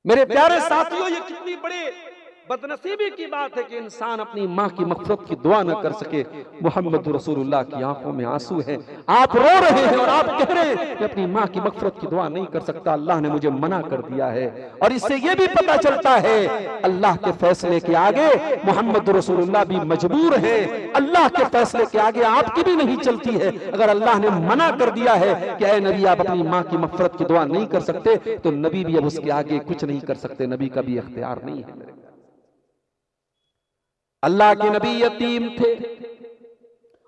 मेरे प्यारे साथियों, ये कितनी बड़े बदनसीबी की बात है कि इंसान अपनी माँ की मग़फ़िरत की दुआ न कर सके। मोहम्मद रसूलुल्लाह की आंखों में आंसू हैं, आप रो रहे हैं और आप कह रहे हैं कि अपनी माँ की मग़फ़िरत की दुआ नहीं कर सकता, अल्लाह ने मुझे मना कर दिया है। और इससे यह भी पता चलता है अल्लाह के फैसले के आगे मोहम्मद रसूलुल्लाह भी मजबूर है, अल्लाह के फैसले के आगे आपकी भी नहीं चलती है। अगर अल्लाह ने मना कर दिया है कि ऐ नबी आप अपनी माँ की मग़फ़िरत की दुआ नहीं कर सकते, तो नबी भी अब उसके आगे कुछ नहीं कर सकते, नबी का भी इख्तियार नहीं है। अल्लाह के नबी यतीम थे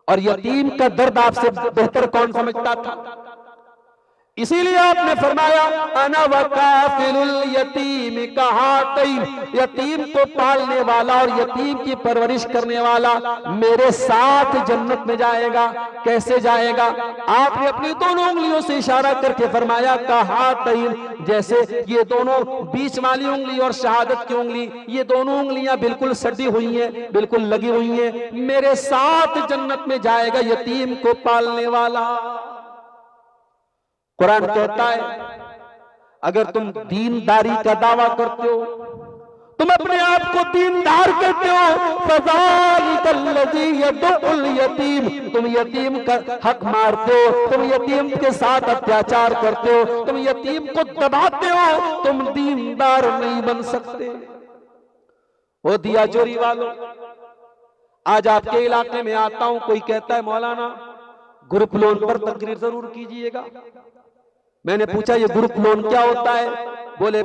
और यतीम का दर्द आपसे बेहतर कौन समझता था? इसीलिए आपने फरमाया अना वकाफिलुल यतीम कहातैन, यतीम को पालने वाला और यतीम की परवरिश करने वाला मेरे साथ जन्नत में जाएगा। कैसे जाएगा? आपने अपनी दोनों उंगलियों से इशारा करके फरमाया कहातैन, जैसे ये दोनों बीच वाली उंगली और शहादत की उंगली, ये दोनों उंगलियां बिल्कुल सटी हुई हैं, बिल्कुल लगी हुई हैं, मेरे साथ जन्नत में जाएगा यतीम को पालने वाला। कुरान कहता है अगर तुम दीनदारी का दावा करते हो, तुम अपने आप को दीनदार कहते हो, फज़ालिकल्लज़ी यदुल यतीम, तुम यतीम का हक मारते हो, तुम यतीम के साथ अत्याचार करते हो, तुम यतीम को दबाते हो, तुम दीनदार नहीं बन सकते। वो दिया चोरी वालों, आज आपके इलाके में आता हूं, कोई कहता है मौलाना ग्रुप लोन पर तकरीर जरूर कीजिएगा। मैंने पूछा ये ग्रुप लोन क्या होता है? बोले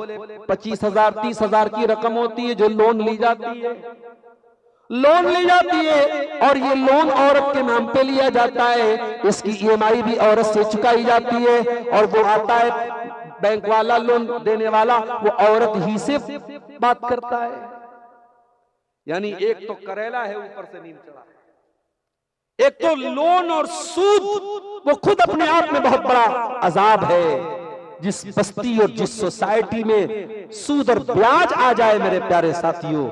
25,000 30,000 की रकम होती है जो लोन ली जाती है, लोन ली जाती है और ये लोन औरत के नाम पे लिया जाता है, इसकी ईएमआई भी औरत से चुकाई जाती है और वो आता है बैंक वाला लोन देने वाला, वो औरत ही से बात करता है। यानी एक तो करेला है ऊपर से नीम चढ़ा है, एक तो लोन और सूद वो खुद अपने आप में बहुत बड़ा अजाब है। जिस बस्ती और जिस सोसाइटी में सूद और ब्याज आ जाए मेरे प्यारे साथियों,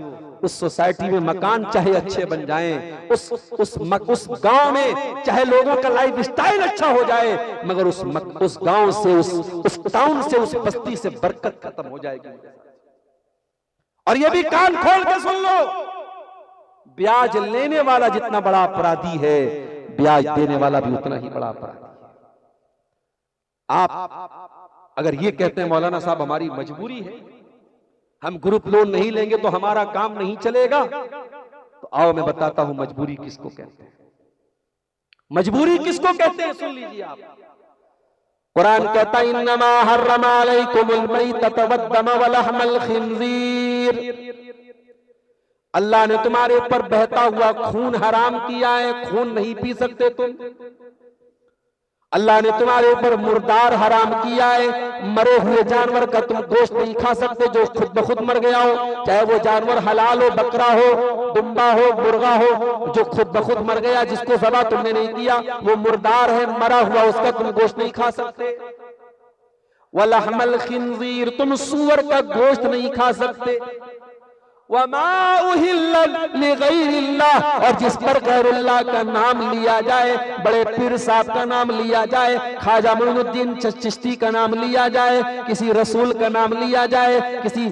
उस सोसाइटी में मकान चाहे अच्छे बन जाएं, उस गांव में चाहे लोगों का लाइफ स्टाइल अच्छा हो जाए, मगर उस गांव से उस टाउन से उस बस्ती से बरकत खत्म हो जाएगी। और ये भी कान खोल के सुन लो, ब्याज लेने वाला जितना बड़ा अपराधी है, ब्याज देने वाला भी उतना ही बड़ा अपराधी है। आप अगर ये कहते हैं मौलाना साहब हमारी मजबूरी है, हम ग्रुप लोन नहीं लेंगे तो हमारा काम नहीं चलेगा, तो आओ मैं बताता हूं मजबूरी किसको कहते हैं। मजबूरी किसको कहते हैं सुन लीजिए आप। कुरान कहता है इन्नमा हर्रमा अलैकुमुल मैतत वद्दम वलहमल खिंजीर, अल्लाह ने तुम्हारे ऊपर बहता हुआ खून हराम किया है, खून नहीं पी सकते तुम। अल्लाह ने तुम्हारे ऊपर मुर्दार हराम किया है, मरे हुए जानवर का तुम गोश्त नहीं खा सकते जो खुद ब खुद मर गया हो, चाहे वो जानवर हलाल हो, बकरा हो, दुम्बा हो, मुर्गा हो, जो खुद ब खुद मर गया, जिसको ज़बा तुमने नहीं किया, वो मुर्दार है, मरा हुआ, उसका तुम गोश्त नहीं खा सकते। वलहमल खिंजीर, तुम सूअर का गोश्त नहीं खा सकते। वमा उहिल्ला लिगैरिल्लाह, और जिस पर गैरुल्लाह का नाम लिया जाए, बड़े पीर साहब का नाम लिया जाए, ख्वाजा मोइनुद्दीन चिश्ती का नाम लिया जाए, किसी रसूल का नाम लिया जाए, किसी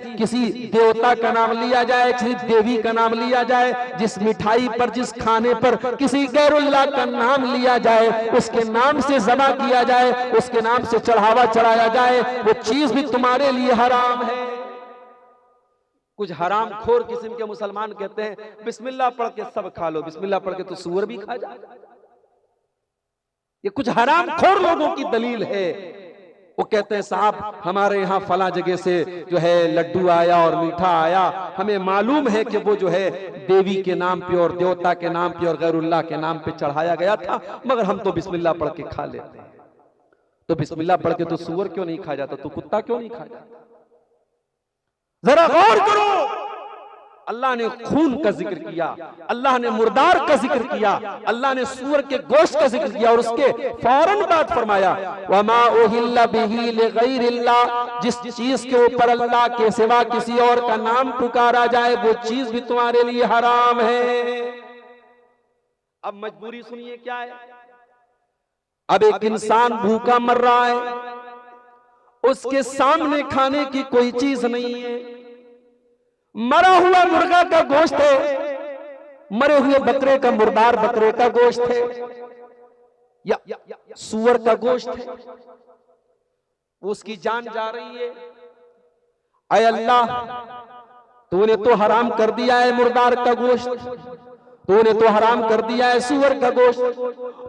देवता का नाम लिया जाए, किसी देवी का नाम लिया जाए, जिस मिठाई पर जिस खाने पर किसी गैरुल्लाह का नाम लिया जाए, उसके नाम से ज़बा किया जाए, उसके नाम से चढ़ावा चढ़ाया जाए, वो चीज भी तुम्हारे लिए हराम है। कुछ हराम खोर किस्म के मुसलमान कहते हैं बिस्मिल्लाह पढ़ के सब खा लो, बिस्मिल्लाह पढ़ के तो सूअर भी खा जाए। ये कुछ हराम खोर लोगों की दलील है। वो कहते हैं साहब हमारे यहाँ फला जगह से जो है लड्डू आया और मीठा आया, हमें मालूम है कि वो जो है देवी के नाम पे और देवता के नाम पे और गैरुल्लाह के नाम पे चढ़ाया गया था, मगर हम तो बिस्मिल्लाह पढ़ के खा लेते हैं। तो बिस्मिल्लाह पढ़ के तो सूअर क्यों नहीं खा जाता, तो कुत्ता क्यों नहीं खा जाता? जरा गौर करो, अल्लाह ने खून का जिक्र किया, अल्लाह ने मुर्दार का जिक्र किया, अल्लाह ने सूअर के गोश्त का जिक्र किया और उसके फौरन बाद फरमाया वमा उहिल्ला बिही लिगैरिल्लाह, जिस चीज के ऊपर अल्लाह के सिवा किसी और का नाम पुकारा जाए वो चीज भी तुम्हारे लिए हराम है। अब मजबूरी सुनिए क्या है। अब एक इंसान भूखा मर रहा है, उसके सामने खाने की कोई चीज नहीं है। मरा हुआ मुर्गा का गोश्त है, मरे हुए बकरे का, मुर्दार बकरे का गोश्त है, या सूअर का गोश्त है, उसकी जान जा रही है। अय अल्लाह, तूने तो हराम कर दिया है मुर्दार का गोश्त, तूने तो हराम कर दिया है सूअर का गोश्त,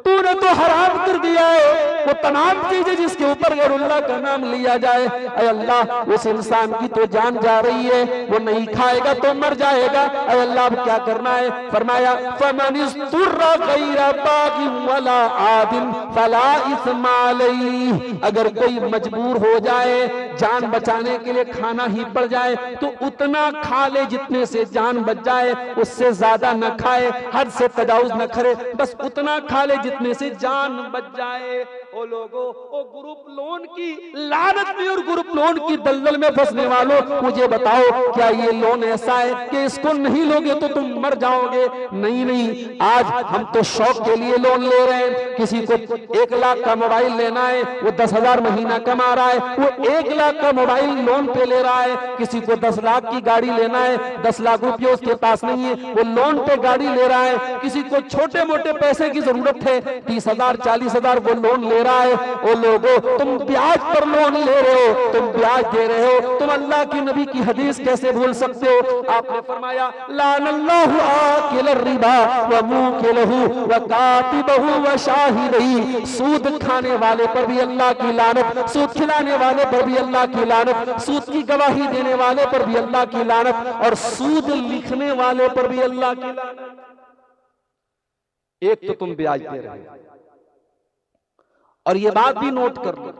तूने तो हराम कर दिया है वो तमाम चीजें जिसके ऊपर गैरुल्लाह का नाम लिया जाए। अय अल्लाह, उस इंसान की तो जान जा रही है, वो नहीं खाएगा तो मर जाएगा। अय अल्लाह, अब क्या करना है? फरमाया फमनिस्तुर्रा गैरा बागिन वला आदिन फला इस्मा अलैहि। अगर कोई मजबूर हो जाए, जान बचाने के लिए खाना ही पड़ जाए, तो उतना खा ले जितने से जान बच जाए, उससे ज्यादा न खाए, हद से तजावुज न करे, बस उतना खा ले जितने से जान बच जाए। ओ लोगों, ओ ग्रुप लोन की लानत में और ग्रुप लोन की दलदल में फंसने वालों, मुझे बताओ, क्या ये लोन ऐसा है कि इसको नहीं लोगे तो तुम मर जाओगे? नहीं नहीं, आज हम तो शौक के लिए लोन ले रहे हैं। किसी को 1 लाख का मोबाइल लेना है, वो 10,000 महीना कमा रहा है, वो 1 लाख का मोबाइल लोन पे ले रहा है। किसी को 10 लाख की गाड़ी लेना है, 10 लाख रुपये उसके पास नहीं है, वो लोन पे गाड़ी ले रहा है। किसी को छोटे मोटे पैसे की जरूरत है, 30,000 40,000 वो लोन ले रहा है। ओ लोगों, तुम ब्याज पर लोन ले रहे हो, तुम ब्याज दे रहे हो, तुम अल्लाह की नबी की हदीस कैसे भूल सकते हो? आपने फरमाया लानल्लाहु आकिल रिबा व मुकिलहु व कातिबहु व शाहिदही। सूद खाने वाले पर भी अल्लाह की लानत, सूद खिलाने वाले पर भी अल्लाह की लानत, सूद की गवाही देने वाले पर भी अल्लाह की लानत, और सूद लिखने वाले पर भी अल्लाह की लानत। एक तो तुम ब्याज दे रहे हो, और ये बात भी नोट कर लो,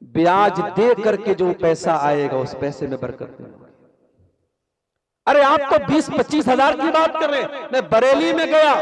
ब्याज दे करके जो पैसा आएगा उस पैसे में बरकत नहीं। अरे आप तो 20-25 हजार की बात कर रहे हैं। मैं बरेली में गया,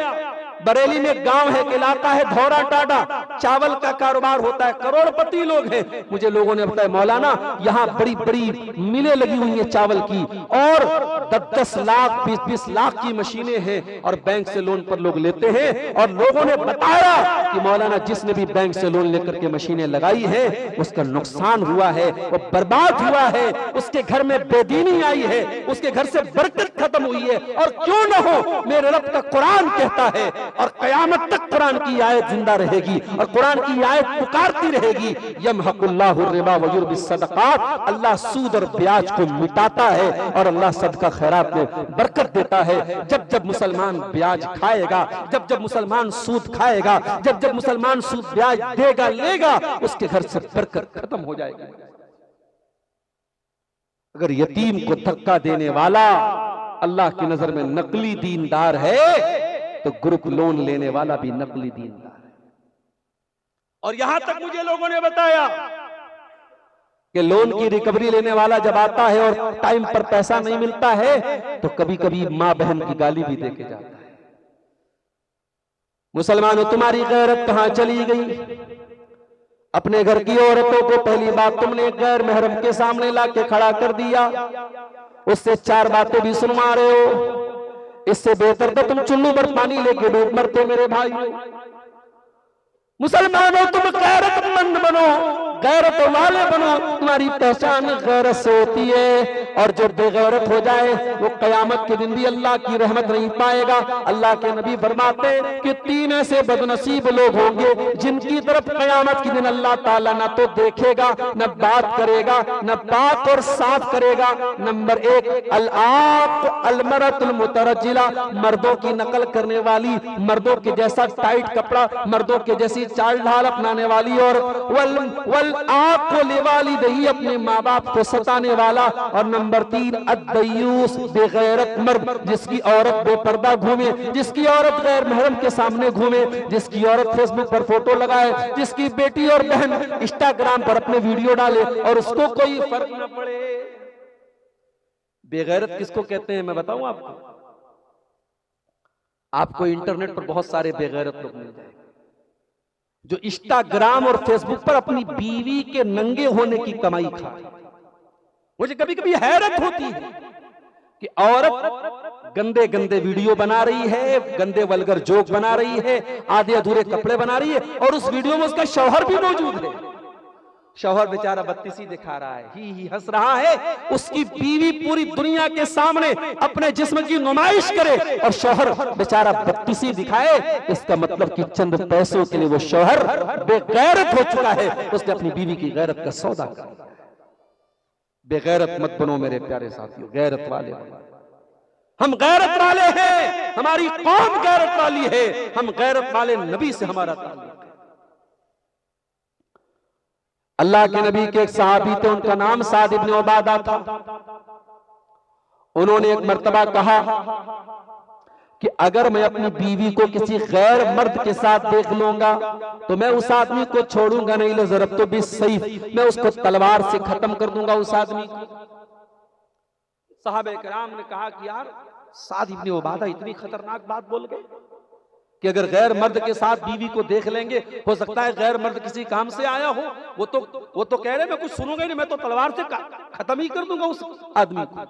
बरेली में गांव है, इलाका है धौरा टाटा, चावल का कारोबार होता है, करोड़पति लोग हैं। मुझे लोगों ने बताया मौलाना यहाँ बड़ी बड़ी मिलें लगी हुई है चावल की, और 10-10 लाख 20-20 लाख की मशीनें हैं, और बैंक से लोन पर लोग लेते हैं। और लोगों ने बताया कि मौलाना जिसने भी बैंक से लोन लेकर के मशीनें लगाई है उसका नुकसान हुआ है, वो बर्बाद हुआ है, उसके घर में बेदीनी आई है, उसके घर से बरकत खत्म हुई है। और क्यों ना हो, मेरे रब का कुरान कहता है, और कयामत तक कुरान की आयत जिंदा रहेगी, और कुरान की आयत पुकारती रहेगी, यमहकुल्लाहु रिबा व युर्बिस सदकात। अल्लाह सूद और ब्याज को मिटाता है, और अल्लाह सदका खैरात में बरकत देता है। जब जब मुसलमान ब्याज खाएगा, जब जब मुसलमान सूद खाएगा, जब जब मुसलमान सूद ब्याज देगा लेगा, उसके घर से बरकत खत्म हो जाएगी। अगर यतीम को धक्का देने वाला अल्लाह की नजर में नकली दीनदार है, तो ग्रुप लोन लेने वाला भी नकली दीनदार है। और यहां तक मुझे लोगों ने बताया कि लोन की रिकवरी लेने वाला जब आता है और टाइम पर पैसा नहीं मिलता है, तो कभी कभी मां बहन की गाली भी देके जाता है। मुसलमानों, तुम्हारी गैरत कहां चली गई? अपने घर की औरतों को पहली बात तुमने गैर महरम के सामने लाके खड़ा कर दिया, उससे 4 बातें भी सुनवा रहे हो। इससे बेहतर तो तुम चुल्लू पर पानी लेके डूब मरते मेरे भाई। मुसलमानों, तुम गैरतमंद बनो, गैरत वाले बनो। तुम्हारी पहचान गैरत से होती है, और जो बेगैरत हो जाए वो कयामत के दिन भी अल्लाह की रहमत नहीं पाएगा। अल्लाह के नबी फरमाते कि 3 ऐसे बदनसीब लोग होंगे जिनकी तरफ कयामत के दिन अल्लाह ताला ना तो देखेगा, न बात करेगा, न पाक और साफ करेगा। नंबर 1 अल-आक अल-मरअतुल मुतरज्जिला, मर्दों की नकल करने वाली, मर्दों के जैसा टाइट कपड़ा, मर्दों के जैसी चाल ढाल अपनाने वाली, और वल आक को लेवाली दही, अपने माँ बाप को सताने वाला। और नंबर 3 अद्दयूस, बेगैरत मर्द, जिसकी औरत बेपर्दा घूमे, जिसकी औरत गैर महरम के सामने घूमे, जिसकी औरत फेसबुक पर फोटो लगाए, जिसकी बेटी और बहन इंस्टाग्राम पर अपने वीडियो डाले और उसको कोई फर्क न पड़े। बेगैरत किसको कहते हैं मैं बताऊं आपको? आपको इंटरनेट पर बहुत सारे बेगैरत लोग मिल जाएंगे जो इंस्टाग्राम और फेसबुक पर अपनी बीवी के नंगे होने की कमाई खाए। मुझे कभी कभी हैरत होती है कि औरत गंदे गंदे वीडियो बना रही है, गंदे वल्गर जोक बना रही है, आधे अधूरे कपड़े बना रही है, और उस वीडियो में उसका शौहर भी मौजूद है। शौहर बेचारा बत्तीसी दिखा रहा है, ही हंस रहा है। उसकी बीवी पूरी दुनिया के सामने अपने जिस्म की नुमाइश करे और शौहर बेचारा बत्तीसी दिखाए, इसका मतलब कि चंद पैसों के लिए वो शौहर बेगैरत हो चुका है, उसने अपनी बीवी की गैरत का सौदा कर लिया। बेगैरत मत बनो मेरे प्यारे साथियों, गैरत वाले बनो। हम गैरत वाले हैं, हमारी कौम गैरत वाली है, हम गैरत वाले नबी से हमारा ताल्लुक है। अल्लाह के नबी के एक सहाबी थे, उनका नाम साद इब्न उबादा था। उन्होंने एक मर्तबा कहा कि अगर मैं अपनी बीवी को किसी गैर मर्द के साथ देख लूंगा तो मैं उस आदमी को छोड़ूंगा नहीं, लो ज़रब तो भी सही, मैं उसको तलवार से खत्म कर दूंगा उस आदमी को। सहाबे किराम ने कहा कि यार साद इब्न उबादा इतनी खतरनाक बात बोल गए कि अगर गैर मर्द के साथ बीवी को देख लेंगे, हो सकता है गैर मर्द किसी काम से आया हो, वो तो कह रहे मैं कुछ सुनूंगा ही नहीं, मैं तो तलवार से खत्म ही कर दूंगा उस आदमी को।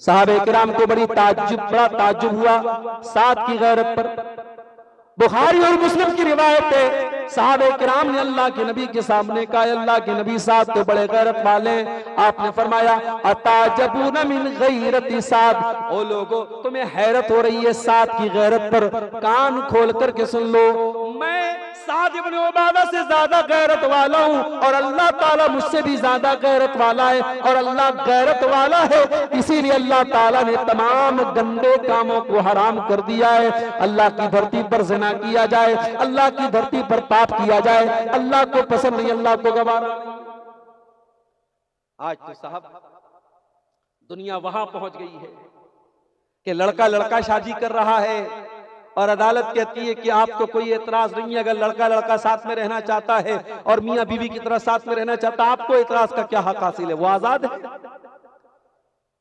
सहाबे किराम को बड़ा ताज्जुब हुआ साद की गैरत पर। बुखारी और मुस्लिम की रिवायत है, सहाबे किराम ने अल्लाह के नबी के सामने कहा, अल्लाह के नबी साद तो बड़े गैरत वाले। आपने फरमाया अताजबून मिन गैरति साद, ओ लोगो तुम्हें हैरत हो रही है साद की गैरत पर, कान खोल करके सुन लो, मैं साद इब्न उबादा से ज्यादा गैरत वाला हूं और अल्लाह ताला मुझसे भी ज्यादा गैरत वाला है, और अल्लाह गैरत वाला है इसीलिए अल्लाह ताला ने तमाम गंदे कामों को हराम कर दिया है। अल्लाह की धरती पर ज़िना किया जाए, अल्लाह की धरती पर पाप किया जाए, अल्लाह को पसंद नहीं, अल्लाह को गवारा। आज तो साहब दुनिया वहां पहुंच गई है कि लड़का लड़का शादी कर रहा है और अदालत कहती है कि आपको कोई एतराज नहीं है अगर लड़का लड़का साथ में रहना चाहता है और मियां बीवी की तरह साथ में रहना चाहता है, आपको एतराज का क्या हक हासिल है, वो आजाद है।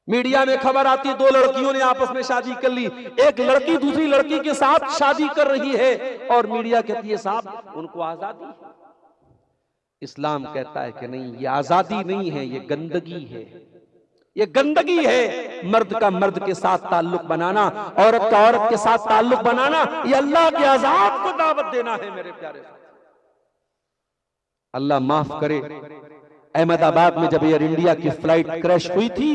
मीडिया में खबर आती है 2 लड़कियों ने आपस में शादी कर ली, एक लड़की दूसरी लड़की के साथ शादी कर रही है और मीडिया कहती है साहब उनको आजादी है। इस्लाम कहता है कि नहीं, ये आजादी नहीं है, ये गंदगी है, ये गंदगी है। मर्द का मर्द के साथ ताल्लुक बनाना, औरत का औरत के साथ ताल्लुक बनाना, ये अल्लाह के अज़ाब को दावत देना है मेरे प्यारे साथ। अल्लाह माफ करे, अहमदाबाद में जब एयर इंडिया की फ्लाइट क्रैश हुई थी,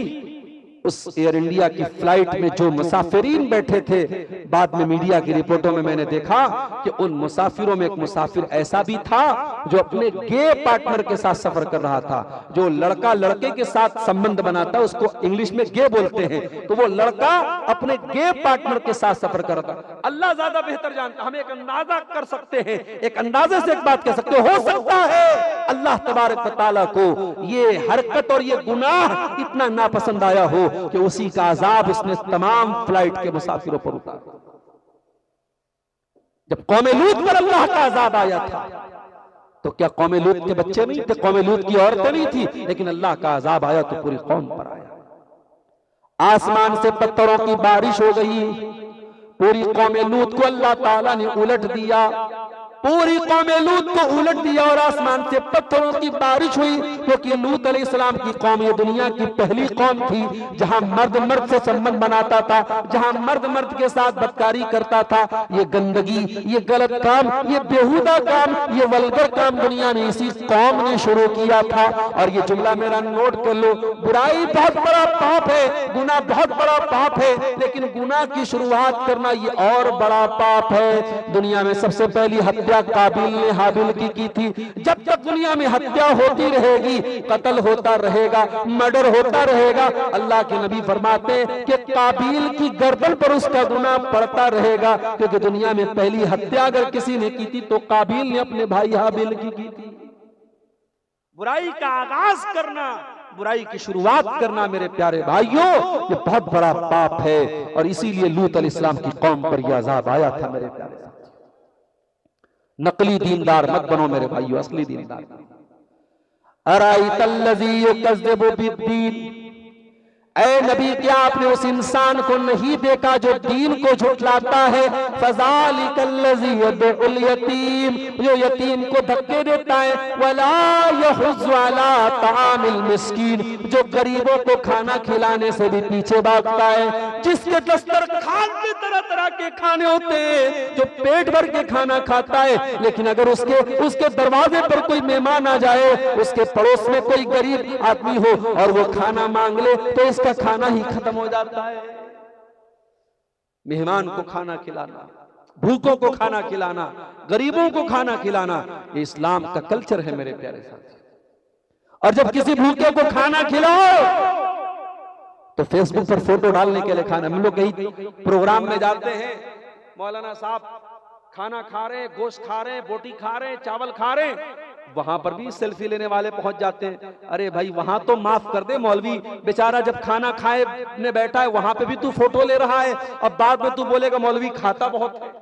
उस एयर इंडिया की फ्लाइट में जो मुसाफिरीन बैठे थे, बाद में मीडिया की रिपोर्टों में मैंने देखा कि उन मुसाफिरों में एक मुसाफिर ऐसा भी था जो अपने गे पार्टनर के साथ सफर कर रहा था। जो लड़का लड़के के साथ संबंध बनाता है उसको इंग्लिश में गे बोलते हैं, तो वो लड़का अपने गे पार्टनर के साथ सफर कर रहा था। अल्लाह ज्यादा बेहतर जानता, हम एक अंदाजा कर सकते हैं, एक अंदाजे से एक बात कह सकते हो सकता है अल्लाह तबारक व तआला को ये हरकत और ये गुनाह इतना नापसंद आया हो कि उसी का अजाब उसने तमाम फ्लाइट के मुसाफिरों पर उतारा। जब कौमे लूत पर अल्लाह का अजाब आया था तो क्या कौमे लूत के बच्चे नहीं थे, कौमे लूत की औरतें नहीं थी, लेकिन अल्लाह का अजाब आया तो पूरी कौम पर आया। आसमान से पत्थरों की बारिश हो गई, पूरी कौमे लूत को अल्लाह ताला ने उलट दिया, पूरी कौमे लूत को उलट दिया और आसमान से पत्थरों की बारिश हुई, क्योंकि लूत अलैहिस्सलाम की कौम ये दुनिया की पहली कौम थी जहां मर्द मर्द से संबंध बनाता था, जहां मर्द मर्द के साथ बदकारी करता था। ये गंदगी, ये गलत काम, ये बेहुदा काम, ये वल्गर काम दुनिया में इसी कौम ने शुरू किया था। और ये जुमला मेरा नोट कर लो, बुराई बहुत बड़ा पाप है, गुनाह बहुत बड़ा पाप है, लेकिन गुनाह की शुरुआत करना ये और बड़ा पाप है। दुनिया में सबसे पहली हत्या काबिल ने हाबिल की थी। जब तक दुनिया में हत्या होती रहेगी, कत्ल होता रहेगा, मर्डर होता रहेगा, अल्लाह के नबी फरमाते हैं कि काबिल की गर्दन पर उसका गुनाह पड़ता रहेगा, क्योंकि दुनिया में पहली हत्या अगर किसी ने की थी तो काबिल ने अपने भाई हाबिल की थी। बुराई का आगाज करना, बुराई की शुरुआत करना मेरे प्यारे भाइयों, ये बहुत बड़ा पाप है और इसीलिए लूत अलैहिस्सलाम की कौम पर यह अजाब आया था मेरे प्यारे। नकली दीनदार मत बनो मेरे भाइयों, असली दीनदार। अराइतल्लज़ी युकज़्ज़िबु बिद्दीन, ऐ नबी, क्या आपने उस इंसान को नहीं देखा जो दीन को झुठलाता है? फज़ालिकल्लज़ी यदउल यतीम, जो यतीम को धक्के देता है। वला यहुज़्ज़ु अला तामिल मिस्कीन, जो गरीबों को खाना खिलाने से भी पीछे भागता है। जिसके दस्तरखान पे तरह तरह के खाने होते हैं, जो पेट भर के खाना खाता है, लेकिन अगर उसके दरवाजे पर कोई मेहमान आ जाए, उसके पड़ोस में कोई गरीब आदमी हो और वो खाना मांग ले, तो इसका खाना ही खत्म हो जाता है। मेहमान को खाना खिलाना, भूखों को खाना खिलाना, गरीबों को खाना खिलाना, ये इस्लाम का कल्चर है मेरे प्यारे साथी। और जब किसी भूखे को खाना खिलाओ तो फेसबुक पर फोटो डालने के लिए खाना। हम लोग कहीं प्रोग्राम में जाते हैं, मौलाना साहब खाना खा रहे हैं, गोश्त खा रहे हैं, बोटी खा रहे हैं, चावल खा रहे हैं, वहां पर भी सेल्फी लेने वाले पहुंच जाते हैं। अरे भाई, वहां तो माफ कर दे, मौलवी बेचारा जब खाना खाए ने बैठा है, वहां पे भी तू फोटो ले रहा है। अब बाद में तू बोलेगा मौलवी खाता बहुत है।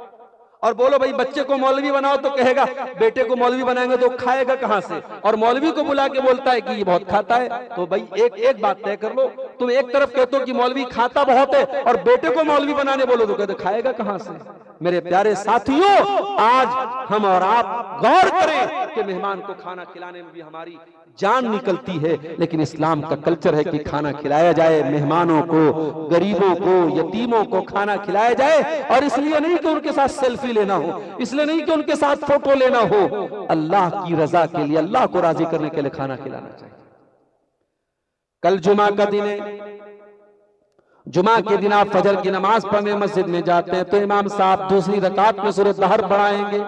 और बोलो भाई, बच्चे को मौलवी बनाओ तो कहेगा बेटे को मौलवी बनाएंगे तो खाएगा कहां से? और मौलवी को बुला के बोलता है कि ये बहुत खाता है। तो भाई एक बात तय कर लो, तुम एक तरफ कहते हो कि मौलवी खाता बहुत है और बेटे को मौलवी बनाने बोलो तो कहते खाएगा कहां से? मेरे प्यारे साथियों, आज हम और आप गौर करें कि मेहमान को खाना खिलाने में भी हमारी जान निकलती है, लेकिन इस्लाम का कल्चर है कि खाना खिलाया जाए, मेहमानों को, गरीबों को, यतीमों को खाना खिलाया जाए। और इसलिए नहीं कि उनके साथ सेल्फी लेना हो, इसलिए नहीं कि उनके साथ फोटो लेना हो, अल्लाह की रजा के लिए, अल्लाह को राजी करने के लिए खाना खिलाना चाहिए। कल जुमा का दिन है, जुमा के दिन आप फजर की नमाज पढ़ने मस्जिद में जाते हैं तो इमाम साहब दूसरी रकात में सूरह दहर पढ़ाएंगे।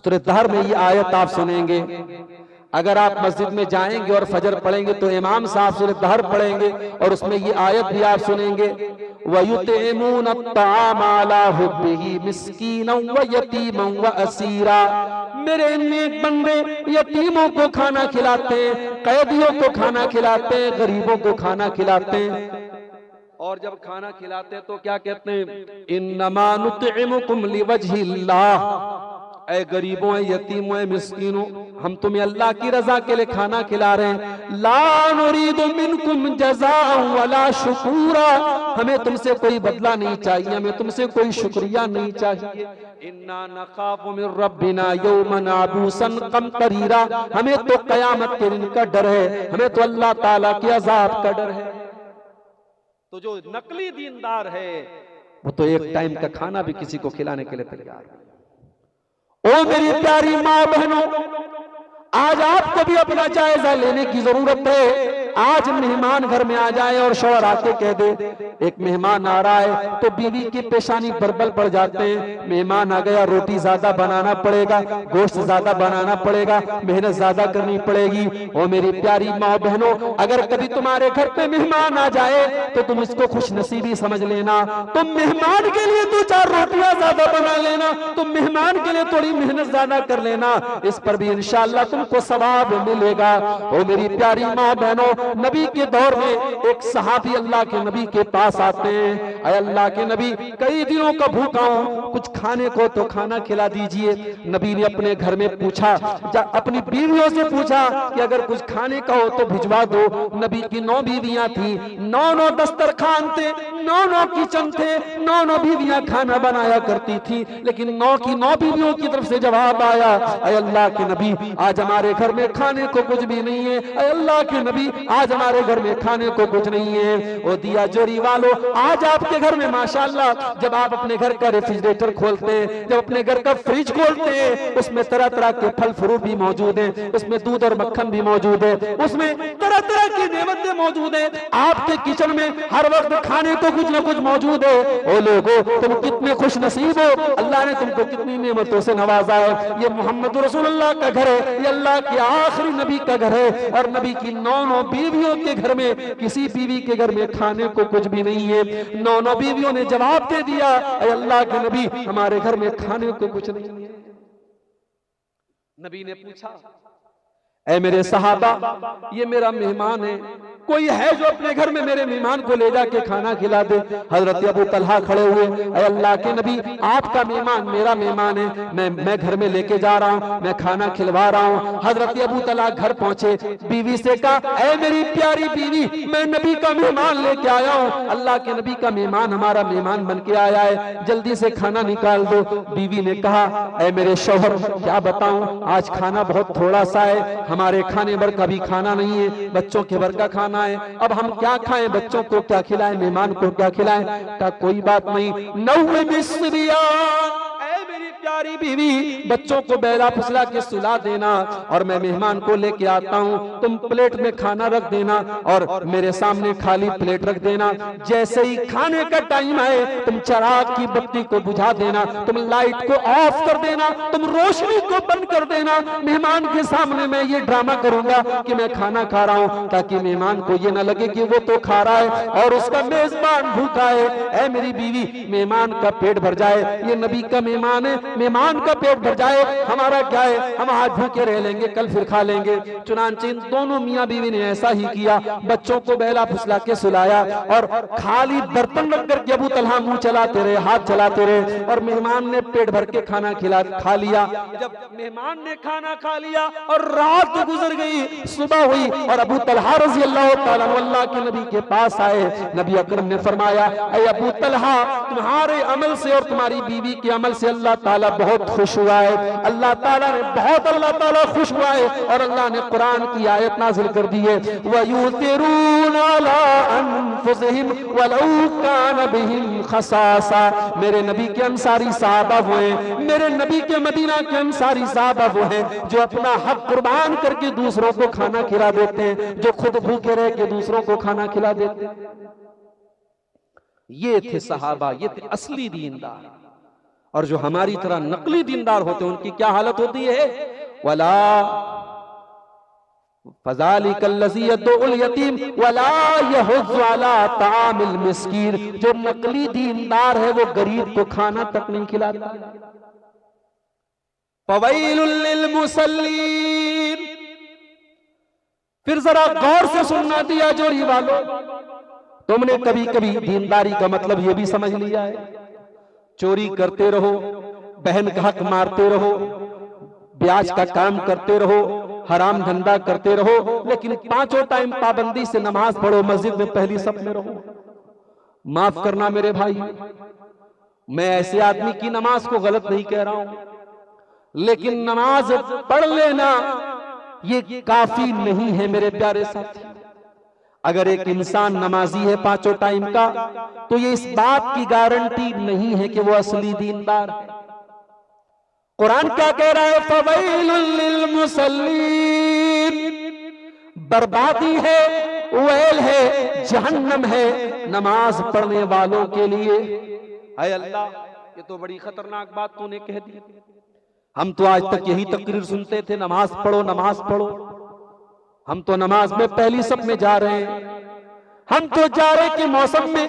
सूरह दहर में ये आयत आप सुनेंगे। अगर आप मस्जिद में जाएंगे और फजर पढ़ेंगे तो इमाम साहब सूरह दहर पढ़ेंगे और उसमें ये आयत भी आप सुनेंगे, वयुतिमून अत्ताम अला हुब्बिही मिस्कीनन व यतीमन व असीरा। मेरे नेक बंदे यतीमों को खाना खिलाते हैं, कैदियों को खाना खिलाते हैं, गरीबों को खाना खिलाते हैं। और जब खाना खिलाते हैं तो क्या कहते हैं? इन्नमा नुतइमुकुम लिवजहिल्लाह, ऐ गरीबों, ऐ यतीमों, ऐ मिस्कीनों, हम तुम्हें अल्लाह की रजा के लिए खाना खिला रहे हैं। ला नुरीदु मिनकुम जज़ाअन वला शुकूरा, हमें तुमसे कोई बदला नहीं चाहिए, हमें तुमसे कोई शुक्रिया नहीं चाहिए। इन्ना नखाफु मिन रब्बिना यौमन अबूसन कमतरीरा, हमें तो कयामत के दिन का डर है, हमें तो अल्लाह ताला के अजाब का डर है। तो जो नकली दीनदार है वो तो एक टाइम का खाना भी किसी को खिलाने के लिए तैयार है। ओ मेरी प्यारी माँ बहनों, आज आपको भी अपना जायजा लेने की जरूरत है। आज मेहमान घर में आ जाए और शौहर आके कह दे, एक मेहमान आ रहा है, तो बीवी की पेशानी बरबल पड़ जाते हैं। मेहमान आ गया, रोटी ज्यादा बनाना पड़ेगा, गोश्त ज्यादा बनाना पड़ेगा, मेहनत ज्यादा करनी पड़ेगी। और मेरी प्यारी माँ बहनों, अगर कभी तुम्हारे घर पे मेहमान आ जाए तो तुम इसको खुश नसीबी समझ लेना। तुम मेहमान के लिए 2-4 रोटियां ज्यादा बना लेना, तुम मेहमान के लिए थोड़ी मेहनत ज्यादा कर लेना, इस पर भी इंशाअल्लाह तुमको सवाब मिलेगा। और मेरी प्यारी माँ बहनों, नबी के दौर में एक सहाबी अल्लाह के नबी के पास आते हैं, अरे अल्लाह के नबी, कई दिनों का भूखा हूं, कुछ खाने को तो खाना खिला दीजिए। नबी ने अपने घर में पूछा, अपनी बीवियों से पूछा कि अगर कुछ खाने का हो तो भिजवा दो। नबी की 9 बीवियां थी, 9 दस्तरखान थे, 9 किचन थे, 9 बीवियां खाना बनाया करती थी। लेकिन 9 की 9 बीवियों की तरफ से जवाब आया, अरे अल्लाह के नबी, आज हमारे घर में खाने को कुछ भी नहीं है। अरे अल्लाह के नबी, आज हमारे घर में खाने को कुछ नहीं है। ओ दिया जोरी वालों, आज आपके घर में माशाअल्लाह, जब आप अपने घर का रेफ्रिजरेटर खोलते हैं, जब अपने घर का फ्रिज खोलते हैं, उसमें तरह तरह के फल फ्रूट भी मौजूद हैं, उसमें दूध और मक्खन भी मौजूद है, उसमें तरह तरह की नेमतें मौजूद है। आपके किचन में हर वक्त खाने को कुछ ना कुछ मौजूद है। ओ लोगों, तुम कितने खुश नसीब हो, अल्लाह ने तुमको कितनी नेमतों से नवाजा है। ये मोहम्मद रसूलुल्लाह का घर है, ये अल्लाह के आखिरी नबी का घर है। और नबी की 9 बीवियों के घर में किसी बीवी के घर में खाने को कुछ भी नहीं है। 9 बीवियों ने जवाब दे दिया, अल्लाह के नबी, हमारे घर में खाने को कुछ नहीं है। नबी ने पूछा, ऐ मेरे सहाबा, ये मेरा मेहमान है, कोई है जो अपने घर में मेरे मेहमान को ले जाके खाना खिला दे। हजरत अबू तलहा खड़े हुए, ऐ अल्लाह के नबी, आपका मेहमान मेरा मेहमान है, मैं घर में लेके जा रहा हूँ, मैं खाना खिलवा रहा हूँ। हजरत अबू तलहा घर पहुंचे, बीवी से कहा, ऐ मेरी प्यारी बीवी, मैं नबी का मेहमान लेके आया हूँ, अल्लाह के नबी का मेहमान हमारा मेहमान बन के आया है, जल्दी से खाना निकाल दो। बीवी ने कहा, ऐ मेरे शौहर, क्या बताऊं, आज खाना बहुत थोड़ा सा है, हमारे खाने भर का भी खाना नहीं है, बच्चों के भर का खाना है, अब हम क्या खाएं, बच्चों को क्या खिलाएं, मेहमान को क्या खिलाएं। कहा कोई बात नहीं, नौवे बिस्रियान, मेरी प्यारी बीवी, बच्चों को बैला फुसला के सुला देना और मैं मेहमान को लेके आता हूँ, तुम प्लेट में खाना रख देना और मेरे सामने खाली प्लेट रख देना। जैसे ही खाने का टाइम आए तुम चिराग की बत्ती को बुझा देना, तुम लाइट को ऑफ कर देना, तुम रोशनी को बंद कर देना। मेहमान के सामने मैं ये ड्रामा करूंगा कि मैं खाना खा रहा हूँ, ताकि मेहमान को ये ना लगे कि वो तो खा रहा है और उसका मेजबान भूखा है। ऐ मेरी बीवी, मेहमान का पेट भर जाए, ये नबी का मेहमान है, मेहमान का पेट भर जाए, हमारा क्या है, हम आज भूखे रह लेंगे, कल फिर खा लेंगे। चुनांचे इन दोनों मियां बीवी ने ऐसा ही किया, बच्चों को बहला फुसला के सुलाया और खाली बर्तन रख करके अबू तलहा मुंह चलाते रहे, हाथ चलाते रहे और मेहमान ने पेट भर के खाना खा लिया। जब मेहमान ने खाना खा लिया और रात गुजर गई, सुबह हुई और अबू तलहा रज़ी अल्लाह तआला अल्लाह के नबी के पास आए। नबी अकरम ने फरमाया, ऐ अबू तलहा, तुम्हारे अमल से और तुम्हारी बीवी के अमल से अल्लाह ताला बहुत खुश हुआ है, अल्लाह ताला ने बहुत अल्लाह ताला खुश हुआ है और अल्लाह ने कुरान की आयत नाजिल कर दी है, वयुतिरून अला अनफुसिहिम वलौ कान बिहिम खसासा। मेरे नबी के अंसारी साहबा वो हैं, मेरे नबी के मदीना के अंसारी साहबा वो हैं जो अपना हक कुर्बान करके दूसरों को खाना खिला देते हैं, जो खुद भूखे रह के दूसरों को खाना खिला देते हैं। ये थे सहाबा, ये थे असली दीनदार। और जो हमारी तरह नकली दीनदार होते हैं उनकी क्या हालत होती है, वला फज़ालिकल्लज़ी यदउल यतीम वला यहुज़्ज़ु अला तामिल मिस्कीन। जो नकली दीनदार है वो गरीब को खाना तक नहीं खिलाता। फ़वैलुल लिल मुसल्लीन। फिर जरा गौर से सुनना दिया जोरी वालों, तुमने कभी कभी दीनदारी का मतलब ये भी समझ लिया है, चोरी करते रहो, बहन का हक मारते रहो, ब्याज का काम करते रहो, हराम धंधा करते रहो, लेकिन पांचों टाइम पाबंदी से नमाज पढ़ो, मस्जिद में पहली सफ में रहो। माफ करना मेरे भाई, मैं ऐसे आदमी की नमाज को गलत नहीं कह रहा हूं, लेकिन नमाज पढ़ लेना ये काफी नहीं है मेरे प्यारे साथी। अगर एक इंसान नमाजी है पांचों टाइम का, तो ये इस बात की गारंटी नहीं है कि वो असली दीनदार है। कुरान क्या कह रहा है, फवैलुल लिल मुसल्लीन। बर्बादी है, वेल है, जहन्नम है नमाज पढ़ने वालों के लिए। हाय अल्लाह, ये तो बड़ी खतरनाक बात तूने कह दी। हम तो आज तक यही तकरीर सुनते थे, नमाज पढ़ो नमाज पढ़ो। हम तो नमाज में पहली सब में जा रहे हैं, हम तो जाड़े के मौसम में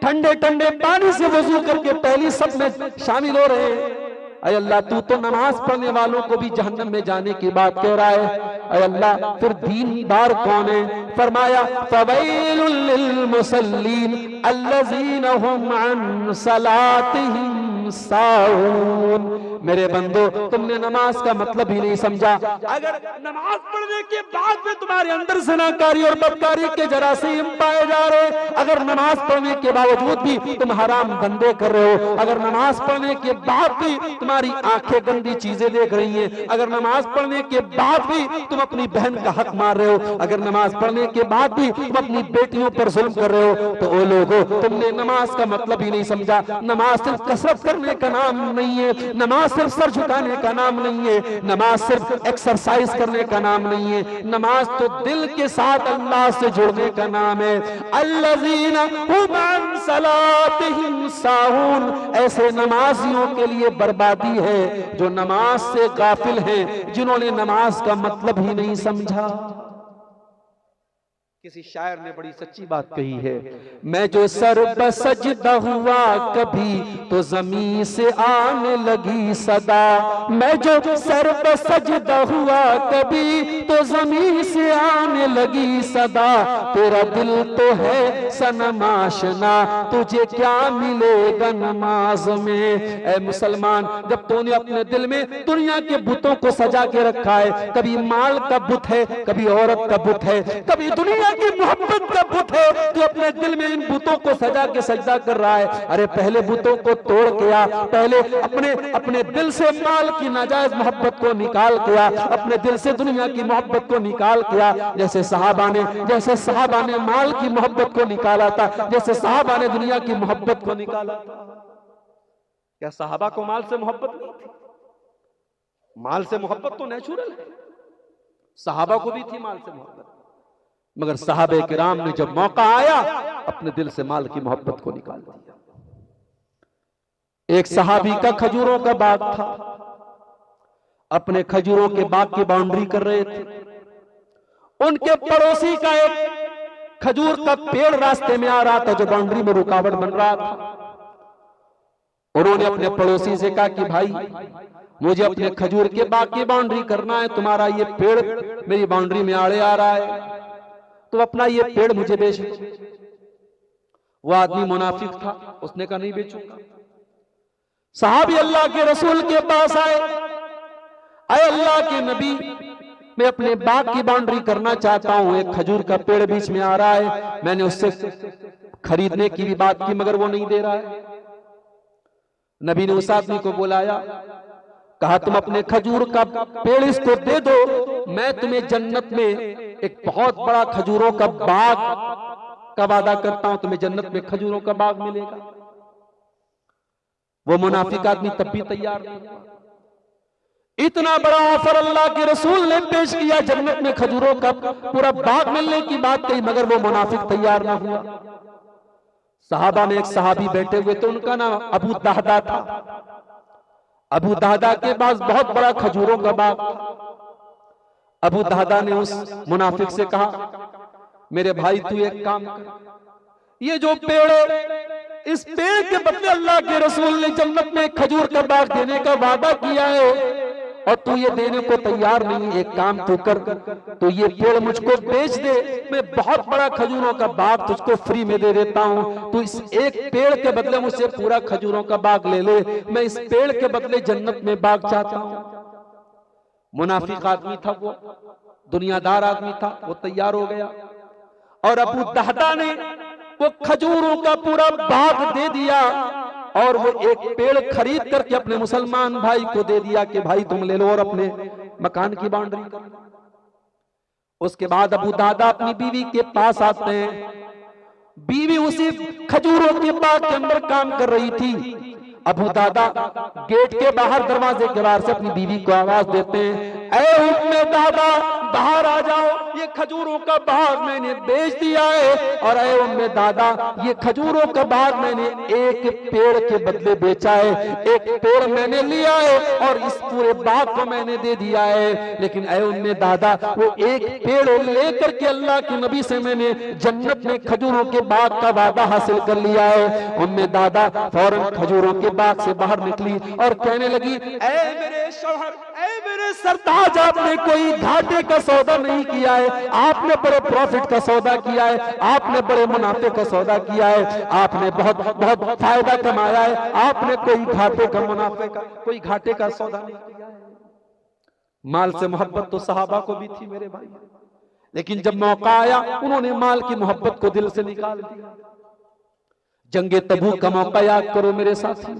ठंडे ठंडे पानी से वजू करके पहली सब में शामिल हो रहे हैं। अय अल्लाह, तू तो नमाज पढ़ने वालों को भी जहन्नम में जाने की बात कह रहा है। अय अल्लाह, फिर दीनदार कौन है? फरमाया फवैलुल लिल मुसल्लीन अल्लज़ीना हुम अन सलातिहिम साहून। मेरे बंदो, तुमने नमाज का मतलब ही नहीं समझा। अगर नमाज पढ़ने के बाद में तुम्हारे अंदर ज़नाकारी और बदकारी के जरासीम पाए जा रहे, अगर नमाज पढ़ने के बावजूद भी तुम हराम धंधे कर रहे हो, अगर नमाज पढ़ने के बाद भी तुम्हारी आंखें गंदी चीजें देख रही हैं, अगर नमाज पढ़ने के बाद भी तुम अपनी बहन का हक मार रहे हो, अगर नमाज पढ़ने के बाद भी तुम अपनी बेटियों पर जुल्म कर रहे हो, तो ओ लोगों, तुमने नमाज का मतलब ही नहीं समझा। नमाज सिर्फ कसरत करने का नाम नहीं है, नमाज सिर्फ सर झुकाने का नाम नहीं है, नमाज सिर्फ एक्सरसाइज करने का नाम नहीं है, नमाज तो दिल के साथ अल्लाह से जुड़ने का नाम है। अल्लज़ीना हुम अन सलातिहिम साहून। ऐसे नमाजियों के लिए बर्बादी है जो नमाज से गाफिल हैं, जिन्होंने नमाज का मतलब ही नहीं समझा। नमाज सिर्फ कसरत करने का नाम नहीं है, नमाज सिर्फ एक्सरसाइज करने का नाम नहीं है, नमाज तो दिल के साथ अल्लाह से जुड़ने का नाम है। अल्लज़ीना हुम अन सलातिहिम साहून। ऐसे नमाजियों के लिए बर्बादी है जो नमाज से गाफिल हैं, जिन्होंने नमाज का मतलब ही नहीं समझा। किसी शायर ने बड़ी सच्ची बात कही है, मैं जो सर पे सजदा हुआ कभी तो जमीन से आने लगी सदा, मैं जो सर पे सजदा हुआ कभी तो जमीन से आने लगी सदा, तेरा दिल तो है सनम आशना तुझे क्या मिलेगा नमाज में। ऐ मुसलमान, जब तूने अपने दिल में दुनिया के बुतों को सजा के रखा है, कभी माल का बुत है, कभी औरत का बुत है, कभी दुनिया की मोहब्बत का बुत है, तो अपने दिल में इन बुतों को सजा के सजदा कर रहा है। अरे पहले बुतों को तोड़ के आ, पहले अपने दिल से माल की नाजायज मोहब्बत को निकाल के आ, अपने दिल से दुनिया की मोहब्बत को निकाल के आ। जैसे साहबा ने माल की मोहब्बत को निकाला था, जैसे साहबा ने दुनिया की मोहब्बत को निकाला था। क्या साहबा को माल से मोहब्बत नहीं थी? माल से मोहब्बत तो नेचुरल है, साहबा को भी थी माल से मोहब्बत, मगर साहबे किराम ने जब मौका आया अपने दिल से माल की मोहब्बत को निकाल दिया। एक सहाबी का खजूरों का बाग था, अपने खजूरों के बाग की बाउंड्री कर रहे थे। उनके पड़ोसी का एक खजूर का पेड़ रास्ते में आ रहा था जो बाउंड्री में रुकावट बन रहा था। उन्होंने अपने पड़ोसी से कहा कि भाई, मुझे अपने खजूर के बाग की बाउंड्री करना है, तुम्हारा ये पेड़ मेरी बाउंड्री में आड़े आ रहा है, तो अपना ये पेड़ मुझे बेच दो। वो आदमी मुनाफिक था, उसने कहा नहीं बेचूंगा। साहबी अल्लाह के रसूल के पास आए, अरे अल्लाह के नबी, मैं अपने बाग की बाउंड्री करना चाहता हूं, एक खजूर का पेड़ बीच में आ रहा है, मैंने उससे खरीदने की भी बात की मगर वो नहीं दे रहा है। नबी ने उस आदमी को बुलाया, कहा तुम अपने खजूर का पेड़ इसको दे दो, मैं तुम्हें जन्नत में एक बहुत बड़ा खजूरों का बाग का वादा करता हूं, तुम्हें जन्नत में खजूरों का बाग मिलेगा। वो मुनाफिक आदमी तब भी तैयार नहीं हुआ। इतना बड़ा ऑफर अल्लाह के रसूल ने पेश किया, जन्नत में खजूरों का पूरा बाग मिलने की बात कही, मगर वो मुनाफिक तैयार ना हुआ। साहबा में एक सहाबी बैठे हुए थे, उनका नाम अबू दहदा था। अबू दहदा के पास बहुत बड़ा खजूरों का बाग था। अबू दहदा ने उस मुनाफिक से कहा, मेरे भाई तू एक काम कर, ये जो पेड़ है, इस पेड़ के बदले अल्लाह के रसूल ने जन्नत में खजूर का बाग देने का वादा किया है और तू ये देने को तैयार नहीं। एक काम तू कर, तो ये पेड़ मुझको बेच दे, मैं बहुत बड़ा खजूरों का बाग तुझको फ्री में दे देता हूं। तू इस एक पेड़ के बदले मुझसे पूरा खजूरों का बाग ले ले, मैं इस पेड़ के बदले जन्नत में बाग चाहता हूं। मुनाफिक आदमी था, वो दुनियादार आदमी था, वो तैयार हो गया और अबू दहदा ने वो खजूरों का पूरा बाग दे दिया और वो एक पेड़ खरीद करके अपने मुसलमान भाई को दे दिया कि भाई तुम ले लो और अपने मकान की बाउंड्री कर। उसके बाद अबू दहदा अपनी बीवी के पास आते हैं, बीवी उसी खजूरों के बाग के अंदर काम कर रही थी। अबू दहदा गेट के बाहर, दरवाजे के बाहर से अपनी बीवी को आवाज देते हैं, ऐ उम्मे दहदा बाहर आ जाओ, ये खजूरों का बाग मैंने बेच दिया है, और ऐ उम्मे दहदा ये खजूरों का बाग मैंने एक पेड़ के बदले बेचा है, एक पेड़ मैंने लिया है और इस पूरे बाग को मैंने दे दिया है। लेकिन ऐ उम्मे दहदा वो एक पेड़ लेकर के अल्लाह के नबी से मैंने जन्नत में खजूरों के बाग का वादा हासिल कर लिया है। उम्मे दहदा फौरन खजूरों के बाग से बाहर निकली और कहने लगी, ऐ मेरे शौहर, ऐ मेरे सरताज, आपने कोई घाटे का सौदा नहीं किया है, आपने बड़े प्रॉफिट का सौदा किया है, आपने बड़े मुनाफे का सौदा किया है, आपने बहुत बहुत फायदा कमाया है, आपने कोई घाटे का मुनाफे का कोई घाटे का सौदा नहीं किया है। माल से मोहब्बत तो सहाबा को भी थी मेरे भाई, लेकिन जब मौका आया उन्होंने माल की मोहब्बत को दिल से निकाल दिया। जंगे तबूक का मौका याद करो मेरे साथी,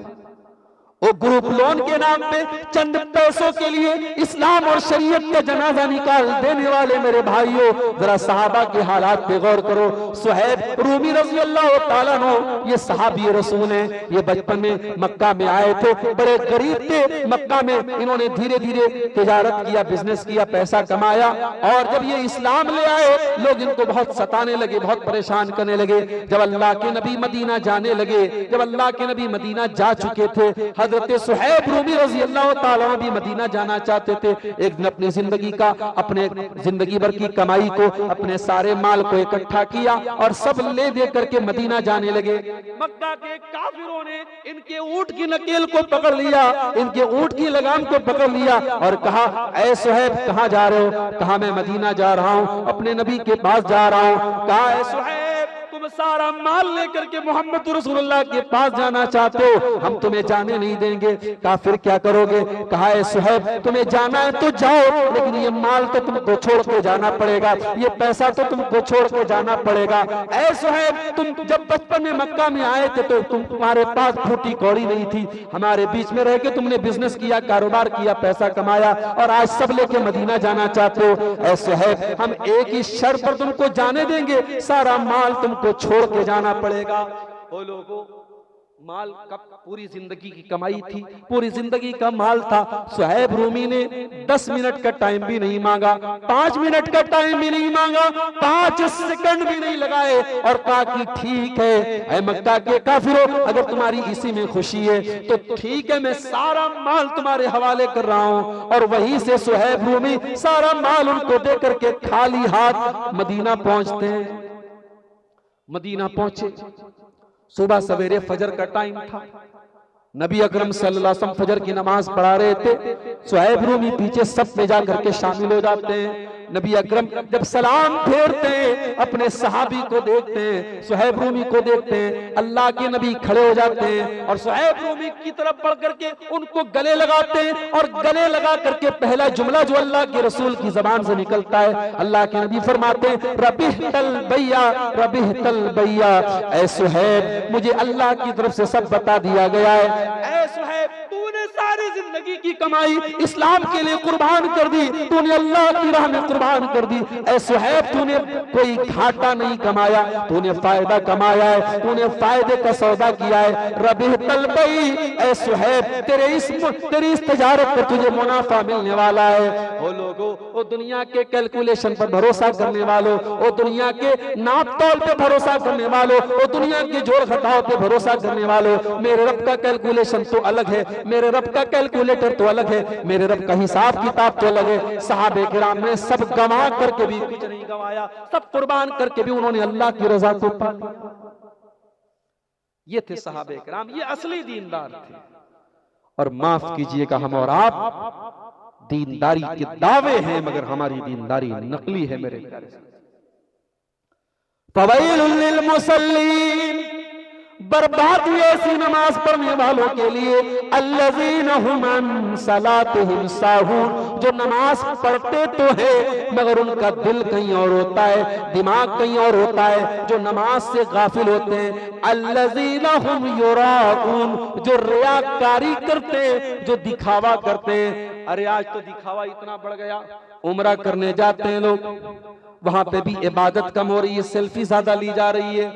वो ग्रुप लोन के नाम पे चंद पैसों के लिए इस्लाम और शरीयत का जनाजा निकाल देने वाले मेरे भाइयों, जरा सहाबा के हालात पे गौर करो। सुहैब रूमी रज़ी अल्लाह ताला अन्हु, ये सहाबी रसूल हैं, ये बचपन में मक्का में आए थे, बड़े गरीब थे। मक्का में इन्होंने धीरे धीरे तिजारत किया, बिजनेस किया, पैसा कमाया, और जब ये इस्लाम ले आए लोग इनको बहुत सताने लगे, बहुत परेशान करने लगे। जब अल्लाह के नबी मदीना जाने लगे, जब अल्लाह के नबी मदीना जा चुके थे, हजरत सुहैब रूमी रजी अल्लाह ताला भी मदीना जाना चाहते थे। एक दिन अपनी जिंदगी का, अपने जिंदगी भर की कमाई को, अपने सारे माल को इकट्ठा किया और सब ले दे करके मदीना जाने लगे। मक्का के काफिरों ने इनके ऊंट की नकेल को पकड़ लिया, इनके ऊंट की लगाम को पकड़ लिया और कहा, ऐ सुहैब कहां जा रहे हो? कहा मैं मदीना जा रहा हूं, अपने नबी के पास जा रहा हूं। कहा, ऐ सुहैब तुम सारा माल लेकर के मोहम्मद रसूलुल्लाह के पास जाना चाहते हो, हम तुम्हें जाने नहीं देंगे। कहा फिर क्या करोगे? कहा, ऐ सुहैब तुम्हें जाना है तो जाओ, लेकिन ये माल तो तुमको छोड़ के जाना पड़ेगा, ये पैसा तो तुमको छोड़ के जाना पड़ेगा। ऐ सुहैब तुम जब बचपन में मक्का में आए थे तो तुम्हारे पास फूटी कौड़ी नहीं थी, हमारे बीच में रह के तुमने बिजनेस किया, कारोबार किया, पैसा कमाया और आज सब लेके मदीना जाना चाहते हो। ऐ सुहैब हम एक ही शर्त पर तुमको जाने देंगे, सारा माल तुमको छोड़ के जाना पड़ेगा। ओ लोगों, माल कब पूरी जिंदगी की कमाई थी, पूरी जिंदगी का माल था। सुहैब रूमी ने 10 मिनट का टाइम भी नहीं मांगा, 5 मिनट का टाइम भी नहीं मांगा, 5 सेकंड भी नहीं लगाए और कहा कि ठीक है ऐ मक्का के काफिरों, अगर तुम्हारी इसी में खुशी है तो ठीक है, मैं सारा माल तुम्हारे हवाले कर रहा हूं। और वहीं से सुहैब रूमी सारा माल उनको दे करके खाली हाथ मदीना पहुंचते हैं। मदीना पहुंचे, सुबह सवेरे फजर का टाइम था, नबी अकरम सल्लल्लाहु अलैहि वसल्लम फजर की नमाज पढ़ा रहे थे। सुहैब रूमी पीछे सब में जा करके शामिल हो जाते हैं। नबी अकरम जब सलाम फेरते हैं, अपने सहाबी को देखते हैं, सुहैब रूमी को देखते हैं, अल्लाह के नबी खड़े हो जाते हैं और सुहैब रूमी की तरफ बढ़ करके उनको गले लगाते हैं और गले लगा करके पहला जुमला जो अल्लाह के रसूल की जबान से निकलता है, अल्लाह के नबी फरमाते हैं, रबिहतल बैया, रबिहतल बैया। ऐ सुहैब मुझे अल्लाह की तरफ से सब बता दिया गया है। ऐ सुहैब तूने सारी जिंदगी की कमाई इस्लाम के लिए कुर्बान कर दी, तूने अल्लाह की राह में कुर्बान कर दी। ऐ सुहैब तूने कोई घाटा नहीं कमाया, तूने फायदा कमाया है, तूने फायदे का सौदा किया है। रबिहतल बई, ऐ सुहैब तेरी इस तजारत पर तुझे मुनाफा मिलने वाला है। ओ लोगों, ओ दुनिया के कैलकुलेशन पर भरोसा करने वालों, ओ दुनिया के नाप तौल पे भरोसा करने वालों, ओ दुनिया के जोड़ घटाव पे भरोसा करने वालों, मेरे रब का कैलकुलेशन तो अलग है, मेरे रब का कैलकुलेटर तो अलग है, मेरे रब का हिसाब किताब तो अलग है। सहाबे किराम ने सब गंवा करके भी कुछ नहीं गंवाया, सब कुर्बान करके भी उन्होंने अल्लाह की रजा को पा लिया। ये थे सहाबे किराम, ये असली दीनदार थे। और माफ कीजिएगा, हम और आप दीनदारी के दावे हैं मगर हमारी दीनदारी नकली है। मेरे प्यारे फवैलुल लिल मुसल्लीन, बर्बादी ऐसी नमाज पढ़ने वालों के लिए, अल्लज़ीना हुम अन सलातिहिम साहून, जो नमाज पढ़ते तो है मगर उनका दिल कहीं और होता है, दिमाग कहीं और होता है, जो नमाज से गाफिल होते हैं। अल्लज़ीना हुम युराऊन, जो रियाकारी करते हैं, जो दिखावा करते हैं। अरे आज तो दिखावा इतना बढ़ गया, उम्रा करने जाते हैं लोग, वहां पे भी इबादत कम हो रही है, सेल्फी ज्यादा ली जा रही है।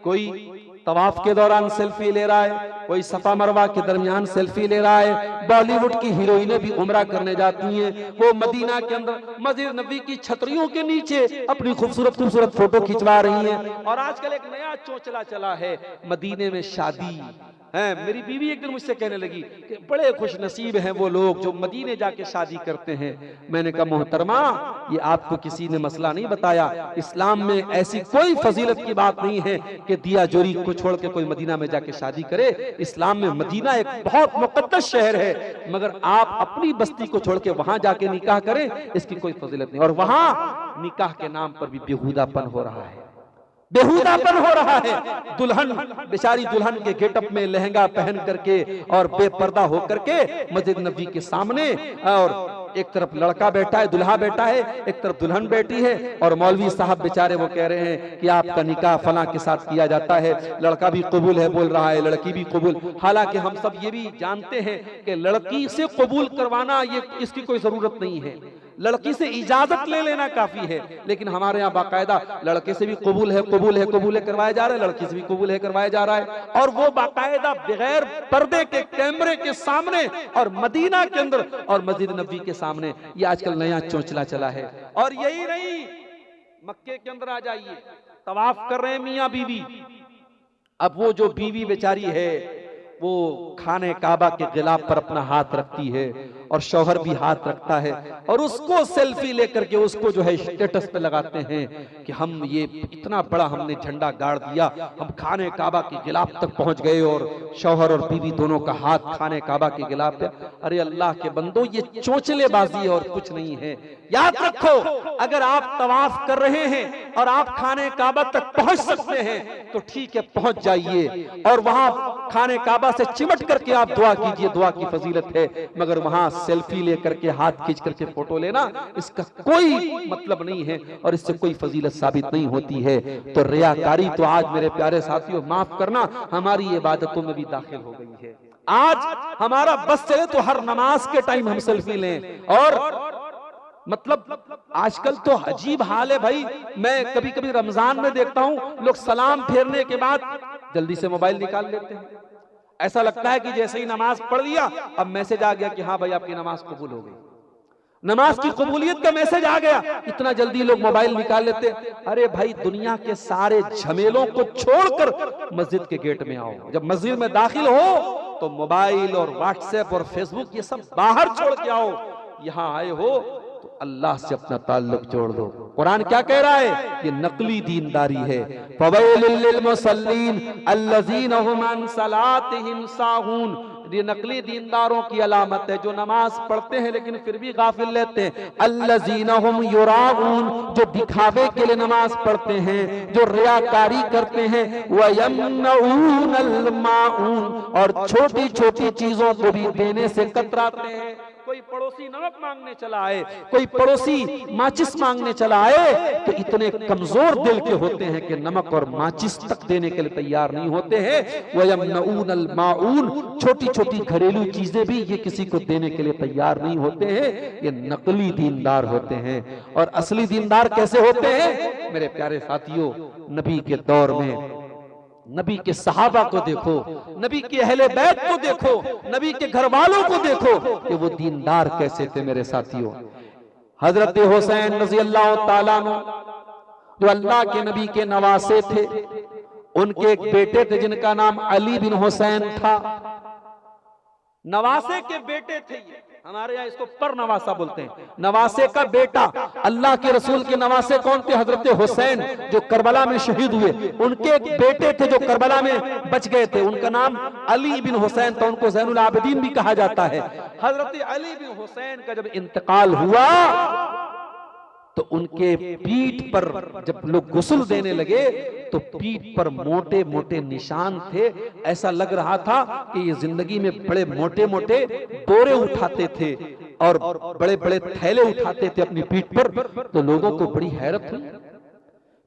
कोई तवाफ के दौरान सेल्फी ले रहा है, कोई सफा मरवा के दरमियान सेल्फी ले रहा है। बॉलीवुड की हीरोइनें भी उम्रा करने जाती हैं, वो मदीना के अंदर मस्जिद नबी की छतरियों के नीचे अपनी खूबसूरत खूबसूरत फोटो खिंचवा रही हैं। और आजकल एक नया चोचला चला है, मदीने में शादी है। मेरी बीवी एक दिन मुझसे कहने लगी कि बड़े खुश नसीब हैं वो लोग जो मदीने जाके शादी करते हैं। मैंने कहा मोहतरमा, ये आपको किसी ने मसला नहीं बताया, इस्लाम में ऐसी कोई फजीलत की बात नहीं है कि दिया जोरी को छोड़ के कोई मदीना में जाके शादी करे। इस्लाम में मदीना एक बहुत मुकद्दस शहर है, मगर आप अपनी बस्ती को छोड़ के वहां जाके निकाह करें, इसकी कोई फजीलत नहीं। और वहां निकाह के नाम पर भी बेहुदापन हो रहा है, बेहुदापन हो रहा है। दुल्हन बेचारी दुल्हन के गेटअप में लहंगा पहन करके और बेपर्दा होकर के मस्जिद नबी के सामने, और एक तरफ लड़का बैठा है, दुल्हा बैठा है, एक तरफ दुल्हन बैठी है, और मौलवी साहब बेचारे वो कह रहे हैं कि आपका निकाह फलां के साथ किया जाता है। लड़का भी कबूल है बोल रहा है, लड़की भी कबूल। हालांकि हम सब ये भी जानते हैं कि लड़की से कबूल करवाना ये इसकी कोई जरूरत नहीं है, लड़की से इजाजत ले लेना काफी है। लेकिन हमारे यहाँ बाकायदा लड़के से भी कबूल है कबूल है कबूल है करवाया जा रहा है, लड़की से भी कबूल है करवाया जा रहा है, और वो बाकायदा बगैर पर्दे के कैमरे के सामने, और मदीना के अंदर और मस्जिद नबी के सामने। ये आजकल नया चोंचला चला है। और यही नहीं, मक्के के अंदर आ जाइए, तवाफ कर रहे हैं मियाँ बीवी। अब वो जो बीवी बेचारी है वो खाने काबा के गिलाफ पर अपना हाथ रखती है और शौहर भी हाथ रखता है और उसको सेल्फी लेकर के उसको जो है स्टेटस पे लगाते हैं कि हम ये इतना बड़ा हमने झंडा गाड़ दिया, हम खाने काबा के गिलाफ तक पहुंच गए और शौहर और बीवी दोनों का हाथ खाने काबा के गिलाफ पे। अरे अल्लाह के बंदो, ये चोंचलेबाजी और कुछ नहीं है। याद रखो, अगर आप तवाफ कर रहे हैं और आप खाने काबा तक पहुंच सकते हैं तो ठीक है, पहुंच जाइए और वहां खाने काबा से चिमट करके आप दुआ कीजिए, दुआ की फजीलत है। मगर वहां सेल्फी लेकर के हाथ खींच करके फोटो लेना, इसका कोई मतलब नहीं है और इससे कोई फजीलत साबित नहीं होती है। तो रियाकारी तो आज मेरे प्यारे साथियों, माफ करना, हमारी इबादतों में भी दाखिल हो गई है। आज हमारा बस चले तो हर नमाज के टाइम हम सेल्फी लें और मतलब आजकल तो अजीब हाल है भाई। मैं कभी कभी रमजान में देखता हूं लोग सलाम फेरने के बाद जल्दी से मोबाइल निकाल लेते हैं। ऐसा लगता है कि जैसे ही नमाज पढ़ लिया अब मैसेज आ गया कि हाँ भाई आपकी नमाज कबूल हो गई, नमाज की कबूलियत का मैसेज आ गया, इतना जल्दी लोग मोबाइल निकाल लेते। अरे भाई, दुनिया के सारे झमेलों को छोड़कर मस्जिद के गेट में आओ। जब मस्जिद में दाखिल हो तो मोबाइल और व्हाट्सएप और फेसबुक ये सब बाहर छोड़ के आओ। यहां आए हो तो अल्लाह से अपना ताल्लुक जोड़ दो। कुरान क्या कह रहा है? ये नकली दीनदारी है। फवैलुल लिल मुसल्लीन अल्लज़ीना हुम अन सलातिहिम साहून। ये नकली दीनदारों की अलामत है जो नमाज पढ़ते हैं लेकिन फिर भी गाफिल रहते हैं। अल्लज़ीना हुम युराऊन, जो दिखावे के लिए नमाज पढ़ते हैं, जो रियाकारी करते हैं। व यमनऊनल माऊन, और छोटी छोटी चीजों को भी देने से कतराते हैं। कोई पड़ोसी नमक मांगने चला आए, कोई पड़ोसी माचिस मांगने चला आए तो इतने कमजोर दिल के होते हैं कि नमक और माचिस तक देने के लिए तैयार नहीं होते हैं। वयमनऊनल माऊन, छोटी छोटी घरेलू चीजें भी ये किसी को देने के लिए तैयार नहीं होते हैं। ये नकली दीनदार होते हैं। और असली दीनदार कैसे होते हैं मेरे प्यारे साथियों? नबी के दौर में नबी के सहाबा को देखो, नबी के अहले बैत को देखो, नबी के घर वालों को देखो कि वो दीनदार कैसे थे मेरे साथियों। हजरत हुसैन रज़ी अल्लाह ताला अन्हु, जो अल्लाह के नबी के नवासे थे, उनके एक बेटे थे जिनका नाम अली बिन हुसैन था। नवासे के बेटे थे ये, हमारे यहाँ इसको पर नवासा बोलते हैं। नवासे का बेटा, अल्लाह के रसूल के नवासे कौन थे? हजरत हुसैन, जो करबला में शहीद हुए। उनके एक बेटे थे जो करबला में बच गए थे, उनका नाम अली बिन हुसैन था। उनको ज़ैनुल आबिदीन भी कहा जाता है। हजरत अली बिन हुसैन का जब इंतकाल हुआ तो उनके पीठ पर जब लोग गुस्ल देने लगे तो पीठ पर मोटे मोटे निशान थे। ऐसा लग रहा था कि ये जिंदगी में बड़े मोटे मोटे बोरे उठाते थे और बड़े बड़े थैले उठाते थे अपनी पीठ पर। तो लोगों को बड़ी हैरत हुई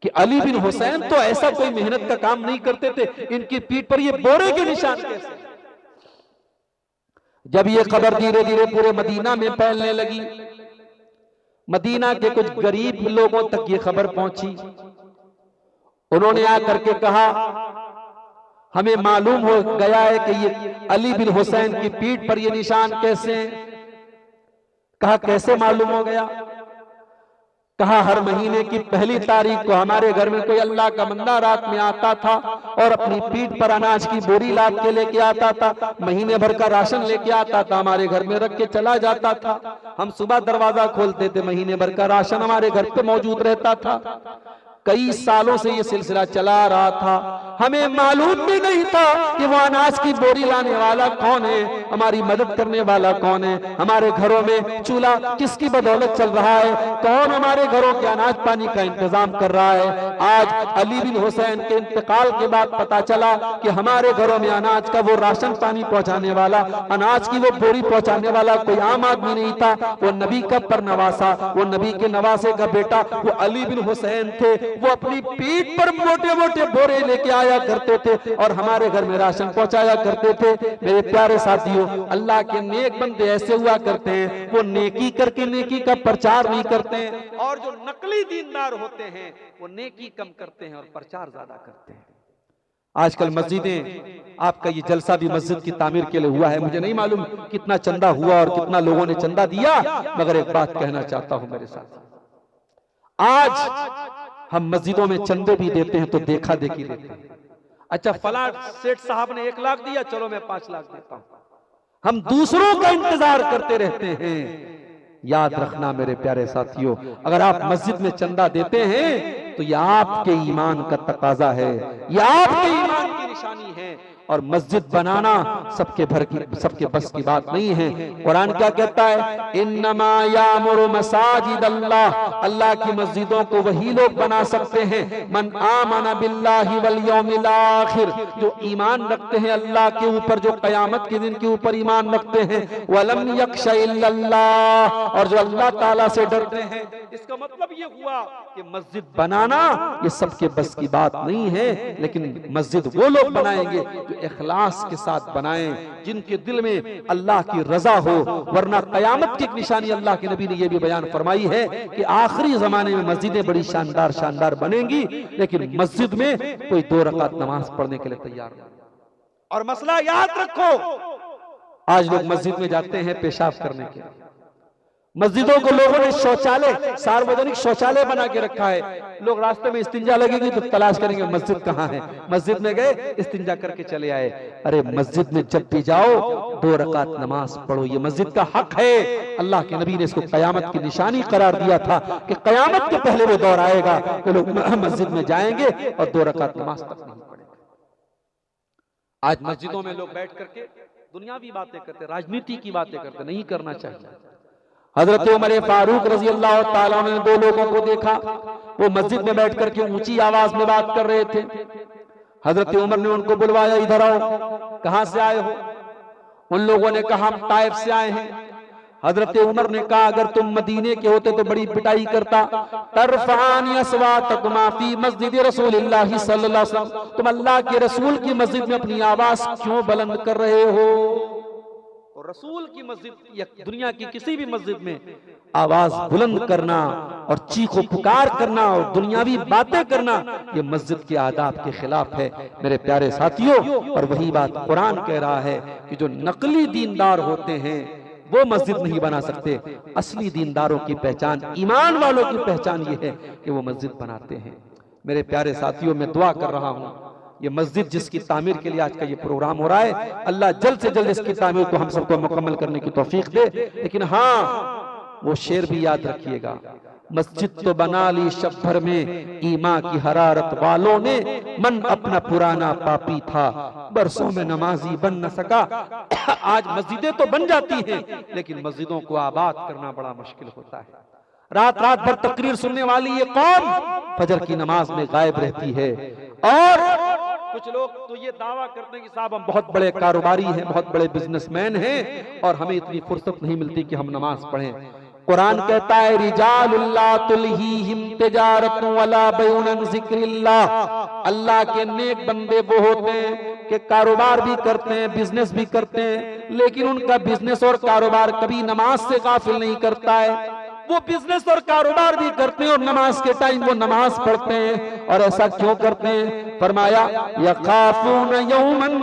कि अली बिन हुसैन तो ऐसा कोई मेहनत का काम नहीं करते थे, इनकी पीठ पर ये बोरे के निशान कैसे? जब ये खबर धीरे धीरे पूरे मदीना में फैलने लगी, मदीना के कुछ गरीब लोगों तक ये खबर पहुंची। उन्होंने आकर के कहा, हमें मालूम हो गया है कि ये अली बिन हुसैन की पीठ पर ये निशान कैसे हैं। कहा कैसे मालूम हो गया? कहा हर महीने की पहली तारीख को हमारे घर में कोई अल्लाह का बंदा रात में आता था और अपनी पीठ पर अनाज की बोरी लाद के लेके आता था, महीने भर का राशन लेके आता था, हमारे घर में रख के चला जाता था। हम सुबह दरवाजा खोलते थे, महीने भर का राशन हमारे घर पे मौजूद रहता था। कई सालों से ये सिलसिला चला रहा था। हमें मालूम भी नहीं था कि वो अनाज की बोरी लाने वाला कौन है, हमारी मदद करने वाला कौन है, हमारे घरों में चूल्हा किसकी बदौलत चल रहा है, कौन हमारे घरों के अनाज पानी का इंतजाम कर रहा है। आज अली बिन हुसैन के इंतकाल के बाद पता चला कि हमारे घरों में अनाज का वो राशन पानी पहुंचाने वाला, अनाज की वो बोरी पहुंचाने वाला कोई आम आदमी नहीं था, वो नबी का परनवासा, वो नबी के नवासे का बेटा, वो अली बिन हुसैन थे। वो अपनी पीठ पर मोटे मोटे बोरे लेके आया करते थे और हमारे घर में राशन पहुंचाया करते थे। मेरे प्यारे साथियों, अल्लाह के नेक बंदे ऐसे हुआ करते हैं, वो नेकी करके नेकी का प्रचार नहीं करते हैं। और जो नकली दीनदार होते हैं वो नेकी कम करते हैं और प्रचार ज्यादा करते हैं। आजकल मस्जिदें, आपका ये जलसा भी मस्जिद की तामीर के लिए हुआ है। मुझे नहीं मालूम कितना चंदा हुआ और कितना लोगों ने चंदा दिया, मगर एक बात कहना चाहता हूं मेरे साथ, आज हम मस्जिदों में चंदे भी देते हैं तो देखा देखी देते हैं। अच्छा फला सेठ साहब ने 1 लाख दिया, चलो मैं 5 लाख देता हूं। हम दूसरों का इंतजार करते रहते हैं। याद रखना मेरे प्यारे साथियों, अगर आप मस्जिद में चंदा देते हैं तो यह आपके ईमान का तकाजा है, यह आपके ईमान की निशानी है। और मस्जिद बनाना सबके बस की बात नहीं है। कुरान क्या कहता है? इन्नमा यामुरु मसाजिद अल्लाह, अल्लाह की मस्जिदों को वही लोग बना सकते हैं मन आमना बिल्लाहि वल यौमिल आखिर, जो ईमान रखते हैं अल्लाह के ऊपर, जो कयामत के दिन के ऊपर ईमान रखते हैं। वलम यख्शा इल्लल्लाह, और जो अल्लाह ताला से डरते हैं। इसका मतलब ये हुआ कि मस्जिद बनाना ये सबके बस की बात नहीं है, लेकिन मस्जिद वो लोग बनाएंगे जो इखलास के साथ बनाएं, जिनके दिल में अल्लाह की रजा हो। वरना कयामत की एक निशानी अल्लाह के नबी ने यह भी बयान फरमाई है कि आखिरी जमाने में मस्जिदें बड़ी शानदार शानदार बनेंगी, लेकिन मस्जिद में कोई 2 रकात नमाज पढ़ने के लिए तैयार नहीं। और मसला याद रखो, आज लोग मस्जिद में जाते हैं पेशाब करने के लिए। मस्जिदों को लोगों ने शौचालय, सार्वजनिक शौचालय बना के रखा है। लोग रास्ते में इस्तिंजा लगेगी तो तलाश करेंगे मस्जिद कहाँ है। मस्जिद में गए, इस्तिंजा करके चले आए। अरे मस्जिद में जब भी जाओ 2 रकात नमाज पढ़ो, ये मस्जिद का हक है। अल्लाह के नबी ने इसको कयामत की निशानी करार दिया था कि कयामत के पहले वो दौर आएगा कि लोग मस्जिद में जाएंगे और 2 रकात नमाज तक नहीं पढ़ेंगे। आज मस्जिदों में लोग बैठ करके दुनियावी बातें करते, राजनीति की बातें करते, नहीं करना चाहिए। हजरत उमर फारूक रजी अल्लाह ताला ने 2 लोगों को देखा, वो मस्जिद में बैठ करके ऊंची आवाज में बात कर रहे थे। हजरत उमर ने उनको बुलवाया, इधर आओ, कहां से आए हो? उन लोगों ने कहा हम ताइफ से आए हैं। हजरत उमर ने कहा अगर तुम मदीने के होते तो बड़ी पिटाई करता। तरफानी अस्वातकुमा फी मस्जिद रसूलिल्लाह सल्लल्लाहु अलैहि वसल्लम, तुम अल्लाह के रसूल की मस्जिद में अपनी आवाज क्यों बुलंद कर रहे हो? और रसूल की मस्जिद या दुनिया की किसी भी मस्जिद में आवाज बुलंद करना और चीखो पुकार करना और दुनियावी बातें करना, ये मस्जिद के आदाब के खिलाफ है मेरे प्यारे साथियों। और वही बात कुरान कह रहा है कि जो नकली दीनदार होते हैं वो मस्जिद नहीं बना सकते। असली दीनदारों की पहचान, ईमान वालों की पहचान ये है कि वो मस्जिद बनाते हैं। मेरे प्यारे साथियों, मैं दुआ कर रहा हूँ ये मस्जिद जिसकी तामीर के लिए आज का ये प्रोग्राम हो रहा है, अल्लाह जल्द से जल्द इसकी तामीर को हम सबको मुकम्मल करने की तौफीक दे। लेकिन हाँ, वो शेर भी याद रखिएगा, मस्जिद तो बना ली शब भर में ईमा की हरारत वालों ने, मन अपना पुराना पापी था बरसों में नमाजी बन न सका। आज मस्जिदें तो बन जाती हैं, लेकिन मस्जिदों को आबाद करना बड़ा मुश्किल होता है। रात रात भर तकरीर सुनने वाली ये कौम फजर की नमाज में गायब रहती है। और कुछ लोग तो ये दावा करते हैं कि साहब हम बहुत बड़े कारोबारी हैं, बहुत बड़े बिजनेसमैन हैं और हमें इतनी फुर्सत नहीं मिलती कि हम नमाज पढ़ें। कुरान कहता है रिजालुल्लाह तुल्हीहिम तिजारतुन वला बैउन अन जिक्रिल्लाह, अल्लाह के नेक बंदे वो होते हैं कि कारोबार भी करते हैं, बिजनेस भी करते हैं, लेकिन उनका बिजनेस और कारोबार कभी नमाज से गाफिल नहीं करता है। वो बिजनेस और कारोबार भी करते हैं और नमाज के टाइम वो नमाज पढ़ते हैं। और ऐसा क्यों करते हैं? फरमाया यखाफून यौमन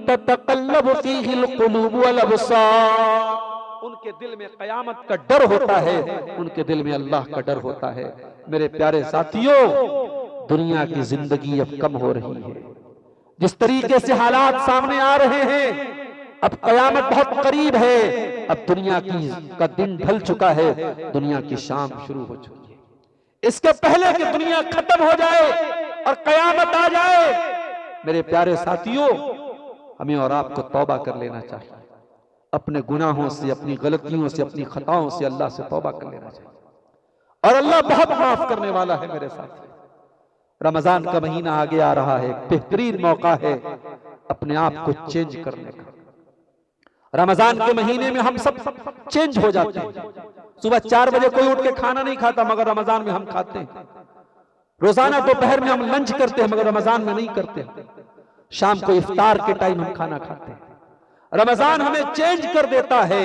ततक़ल्लबु फीहिल क़ुलूब वल अबसार, उनके दिल में कयामत का डर होता है, उनके दिल में अल्लाह का डर होता है। मेरे प्यारे साथियों, दुनिया की जिंदगी अब कम हो रही है। जिस तरीके से हालात सामने आ रहे हैं, अब कयामत बहुत करीब है। अब दुनिया का दिन ढल चुका है, दुनिया की शाम शुरू हो चुकी है। इसके पहले कि दुनिया खत्म हो जाए और कयामत आ जाए, मेरे प्यारे साथियों, हमें और आपको तौबा कर लेना चाहिए। अपने गुनाहों से, अपनी गलतियों से, अपनी खताओं से अल्लाह से तौबा कर लेना चाहिए। और अल्लाह बहुत माफ करने वाला है मेरे साथी। रमजान का महीना आगे आ रहा है, बेहतरीन मौका है अपने आप को चेंज करने का। रमजान के महीने में हम सब चेंज हो जाते हैं। सुबह 4 बजे कोई उठ के खाना नहीं खाता, मगर रमजान में हम खाते हैं। रोजाना दोपहर में हम लंच करते हैं, मगर रमजान में नहीं करते। शाम को इफ्तार के टाइम हम खाना खाते हैं। रमजान हमें चेंज कर देता है।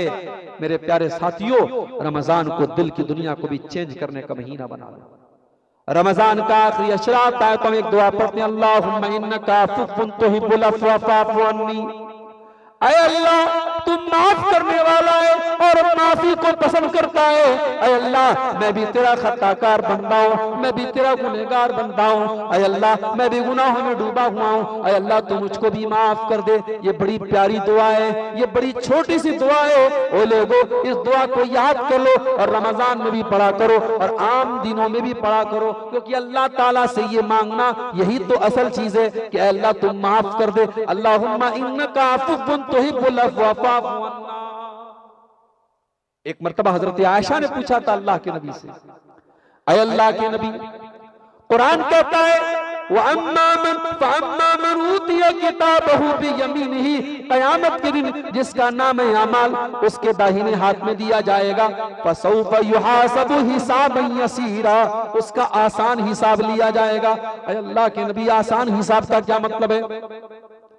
मेरे प्यारे साथियों, रमजान को, दिल की दुनिया को भी चेंज करने का महीना बना लो। रमजान का आखिरी अशरा आता है तो हम एक दुआ पढ़ते हैं, अल्लाहुम्मा इन्नका अफ़्वुन तुहिब्बुल अफ़्व फ़अफ़ु अन्नी। ऐ अल्लाह, तू माफ करने वाला है और माफी को पसंद करता है। ऐ अल्लाह मैं भी तेरा खताकार बंदा हूँ, मैं भी तेरा गुनहगार बंदा हूँ। ऐ अल्लाह मैं भी गुनाहों में डूबा हुआ हूँ। ऐ अल्लाह तू मुझको भी माफ कर दे। ये बड़ी प्यारी दुआ है, ये बड़ी छोटी सी दुआ है। ओ लोगों, इस दुआ को याद कर लो और रमजान में भी पढ़ा करो और आम दिनों में भी पढ़ा करो, क्योंकि अल्लाह ताला से ये मांगना यही तो असल चीज है कि अल्लाह तुम माफ कर दे। अल्लाहुम्मा इन्नका अफ़ुव्वुन तुहिब्बुल अफ़्व फ़अफ़ु अन्ना। एक मर्तबा हजरत आयशा ने पूछा था अल्लाह के नबी से, ऐ अल्लाह के नबी, कुरान कहता है क़यामत के दिन जिसका नाम है अमाल उसके दाहिने हाथ में दिया जाएगा, फसौफ युहासबु हिसाबन यसीरा, उसका आसान हिसाब लिया जाएगा। अल्लाह के नबी, आसान हिसाब का क्या मतलब है?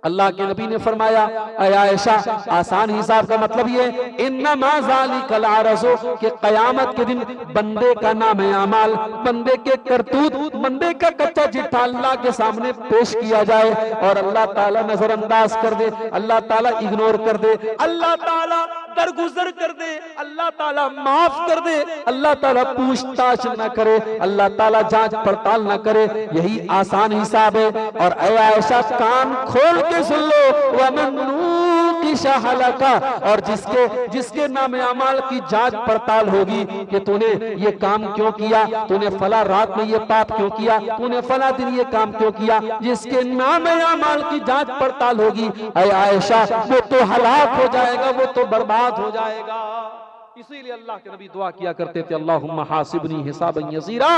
अल्लाह के नबी ने फरमाया, आयशा आसान हिसाब का मतलब ये इन्नमा ज़ालिकल अरज़ु, कि क़यामत के दिन बंदे का नाम है अमाल, बंदे के करतूत, बंदे का कच्चा चिट्ठा अल्लाह के सामने पेश किया जाए और अल्लाह ताला नजरअंदाज कर दे, अल्लाह ताला इग्नोर कर दे, अल्लाह ताला दरगुजर कर दे, अल्लाह ताला माफ कर दे, अल्लाह ताला पूछताछ न करे, अल्लाह ताला जांच पड़ताल न करे। यही आसान हिसाब है। और ऐ आयशा कान खोल के सुन लो, और जिसके नाम अमाल की जांच पड़ताल होगी कि तूने ये काम क्यों किया, तूने फला रात में ये पाप क्यों किया, तूने फला दिन ये काम क्यों किया, जिसके नाम अमाल की जांच पड़ताल होगी, ऐ आयशा वो तो हलाक हो जाएगा, वो तो बर्बाद हो जाएगा। इसीलिए अल्लाह के नबी दुआ किया करते थे, अल्लाहुम्मा हासिबनी हिसाबन यसीरा,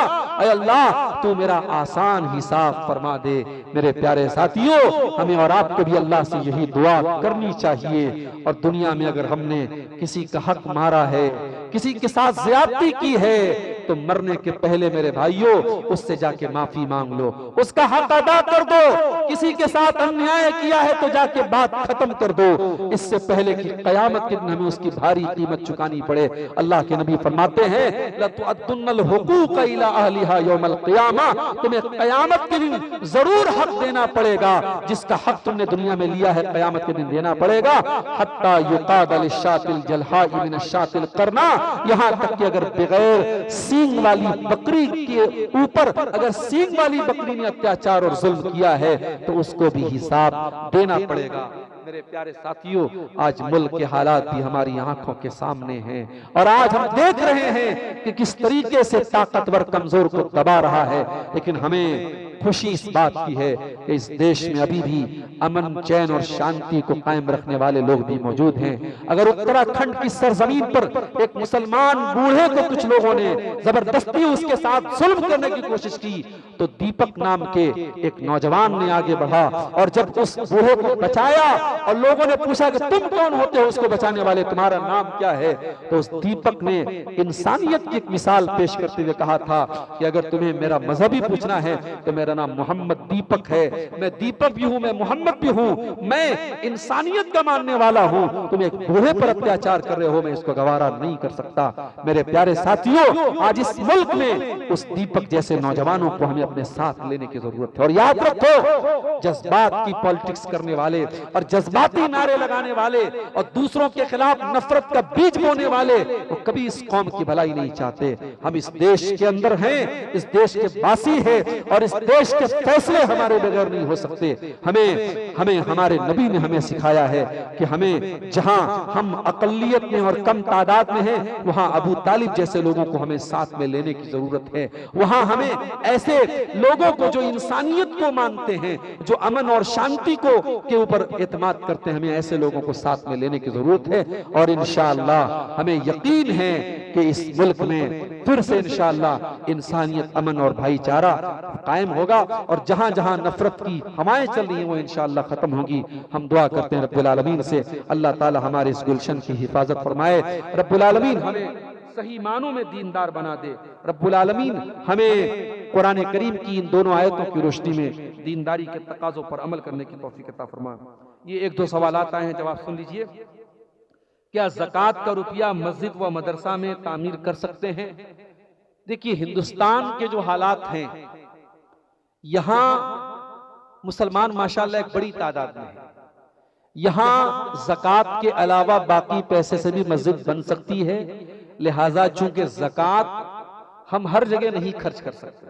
ऐ अल्लाह तू मेरा आसान हिसाब फरमा दे। मेरे प्यारे साथियों, हमें और आपको भी अल्लाह से यही दुआ करनी चाहिए। और दुनिया में अगर हमने किसी का हक मारा है, किसी के साथ ज्यादती की है, तो मरने के पहले मेरे भाइयों उससे जाके माफी मांग लो, उसका हक अदा कर दो। किसी के साथ अन्याय किया है तो जाके बात खत्म कर दो, इससे पहले कि कयामत के दिन हमें उसकी भारी कीमत चुकानी पड़े। अल्लाह के नबी फरमाते हैं, लतुअद्दुन्नल हुकूक इला अहलिहा यौमल क़ियामा, तुम्हें कयामत के दिन जरूर हक देना पड़ेगा। जिसका हक तुमने दुनिया में लिया है कयामत के दिन देना पड़ेगा। हत्ता युकाद लिशातिल जलहाई मिन अश्शातिल करना, यहां तक कि अगर बगैर सींग वाली बकरी के ऊपर अगर सींग वाली बकरी ने अत्याचार और जुल्म किया है तो उसको भी हिसाब देना पड़ेगा। मेरे प्यारे साथियों, आज मुल्क के हालात भी हमारी आंखों के सामने हैं और आज हम देख रहे हैं कि किस तरीके से ताकतवर कमजोर को दबा रहा है। लेकिन हमें खुशी इस बात की है कि इस देश में अभी भी अमन, चैन और शांति को कायम रखने वाले लोग भी मौजूद हैं। अगर उत्तराखंड की सरजमीन पर एक मुसलमान बूढ़े को कुछ लोगों ने जबरदस्ती उसके साथ जुल्म करने की कोशिश की तो दीपक नाम के एक नौजवान ने आगे बढ़ा और जब उस बूढ़े को बचाया और लोगों ने पूछा कि तुम कौन होते हो उसको बचाने वाले, तुम्हारा नाम क्या है, तो उस दीपक ने इंसानियत की एक मिसाल पेश करते हुए कहा था कि अगर तुम्हें मेरा मजहब ही पूछना है तो मेरा नाम मोहम्मद दीपक है। मैं दीपक भी हूं, मैं मोहम्मद भी हूं, मैं इंसानियत का मानने वाला हूं। तुम एक बूढ़े पर अत्याचार कर रहे हो, मैं इसको गवारा नहीं कर सकता। मेरे प्यारे साथियों, आज इस मुल्क में उस दीपक जैसे नौजवानों को हमें अपने साथ लेने की जरूरत है। और याद रखो, जज्बात की पॉलिटिक्स करने वाले और जज्बाती नारे लगाने वाले और दूसरों के खिलाफ नफरत का बीज बोने वाले वो कभी इस कौम की भलाई नहीं चाहते। हम इस देश के अंदर हैं, इस देश के वासी हैं और इस देश के फैसले हमारे बगैर नहीं हो सकते। हमें हमारे नबी ने हमें सिखाया है कि हमें जहां हम अकलियत में और कम तादाद में हैं वहां अबू तालिब जैसे लोगों को हमें साथ में लेने की जरूरत है। वहां हमें ऐसे लोगों को जो इंसानियत को मानते हैं, जो अमन और शांति को के ऊपर एतमाद करते हैं, हमें ऐसे लोगों को साथ में लेने की जरूरत है। और इंशाअल्लाह हमें यकीन है कि इस मुल्क में फिर से इंशाअल्लाह इंसानियत, अमन और भाईचारा कायम होगा और जहां जहां नफरत की हवाएं चल रही हैं वो इंशाअल्लाह खत्म होगी। हम दुआ करते हैं रब्बुल आलमीन से अल्लाह ताला हमारे इस गुलशन की हिफाजत फरमाए। रब्बुल आलमीन हमें सही मानों में दीनदार बना दे। रब्बुल आलमीन हमें कुरान करीम की इन दोनों आयतों की रोशनी में दीनदारी के तकाज़ों पर अमल करने की तौफीक अता फरमाए। ये एक दो सवालात आए हैं, जवाब सुन लीजिए। क्या ज़कात का रुपया मस्जिद व मदरसा में तामीर कर सकते हैं? देखिए, हिंदुस्तान के जो हालात हैं, यहां मुसलमान माशाअल्लाह एक बड़ी तादाद में है, यहाँ ज़कात के अलावा बाकी पैसे से भी मस्जिद बन सकती है। लिहाजा चूंकि ज़कात हम हर जगह नहीं खर्च कर सकते,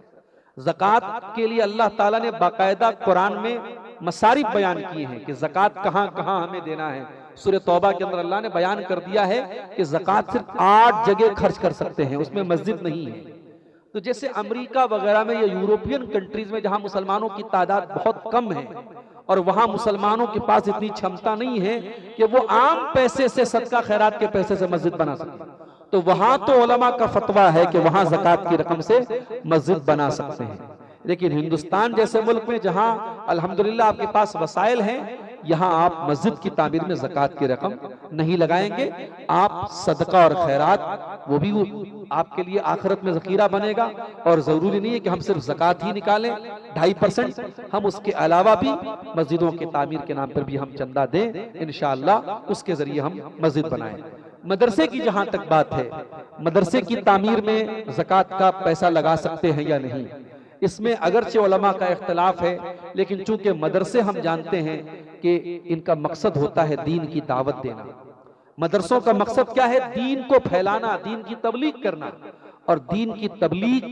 ज़कात के लिए अल्लाह ताला ने बाकायदा कुरान में मसारिफ बयान किए हैं कि ज़कात कहाँ कहाँ हमें देना है। सूरह तौबा के अंदर अल्लाह ने बयान कर दिया है कि ज़कात सिर्फ 8 जगह खर्च कर सकते हैं, उसमें मस्जिद नहीं है। तो जैसे अमेरिका वगैरह में या यूरोपियन कंट्रीज में जहां मुसलमानों की तादाद बहुत कम है और वहां मुसलमानों के पास इतनी क्षमता नहीं है कि वो आम पैसे से, सदका खैरात के पैसे से मस्जिद बना सके, तो वहां तो उलमा का फतवा है कि वहां ज़कात की रकम से मस्जिद बना सकते हैं। लेकिन हिंदुस्तान जैसे मुल्क में जहां अल्हम्दुलिल्लाह आपके पास वसाइल हैं, यहाँ आप मस्जिद की तामीर में ज़कात की रकम नहीं लगाएंगे। आप सदका और खैरात वो भी आपके लिए आखिरत में ज़खीरा बनेगा। और ज़रूरी नहीं है कि हम सिर्फ ज़कात ही निकालें 2.5%, हम उसके अलावा भी मस्जिदों के तामीर के नाम पर भी हम चंदा दें, इंशाअल्लाह उसके ज़रिए हम मस्जिद बनाएं। मदरसे की जहां तक बात है, मदरसे की तामीर में ज़कात का पैसा लगा सकते हैं या नहीं, इसमें अगरचे उलमा का इख्तलाफ है, लेकिन चूंकि मदरसे हम जानते हैं कि इनका मकसद होता है दीन की दावत देना। मदरसों का मकसद क्या है? दीन को फैलाना, दीन की तबलीग करना। और दीन की तबलीग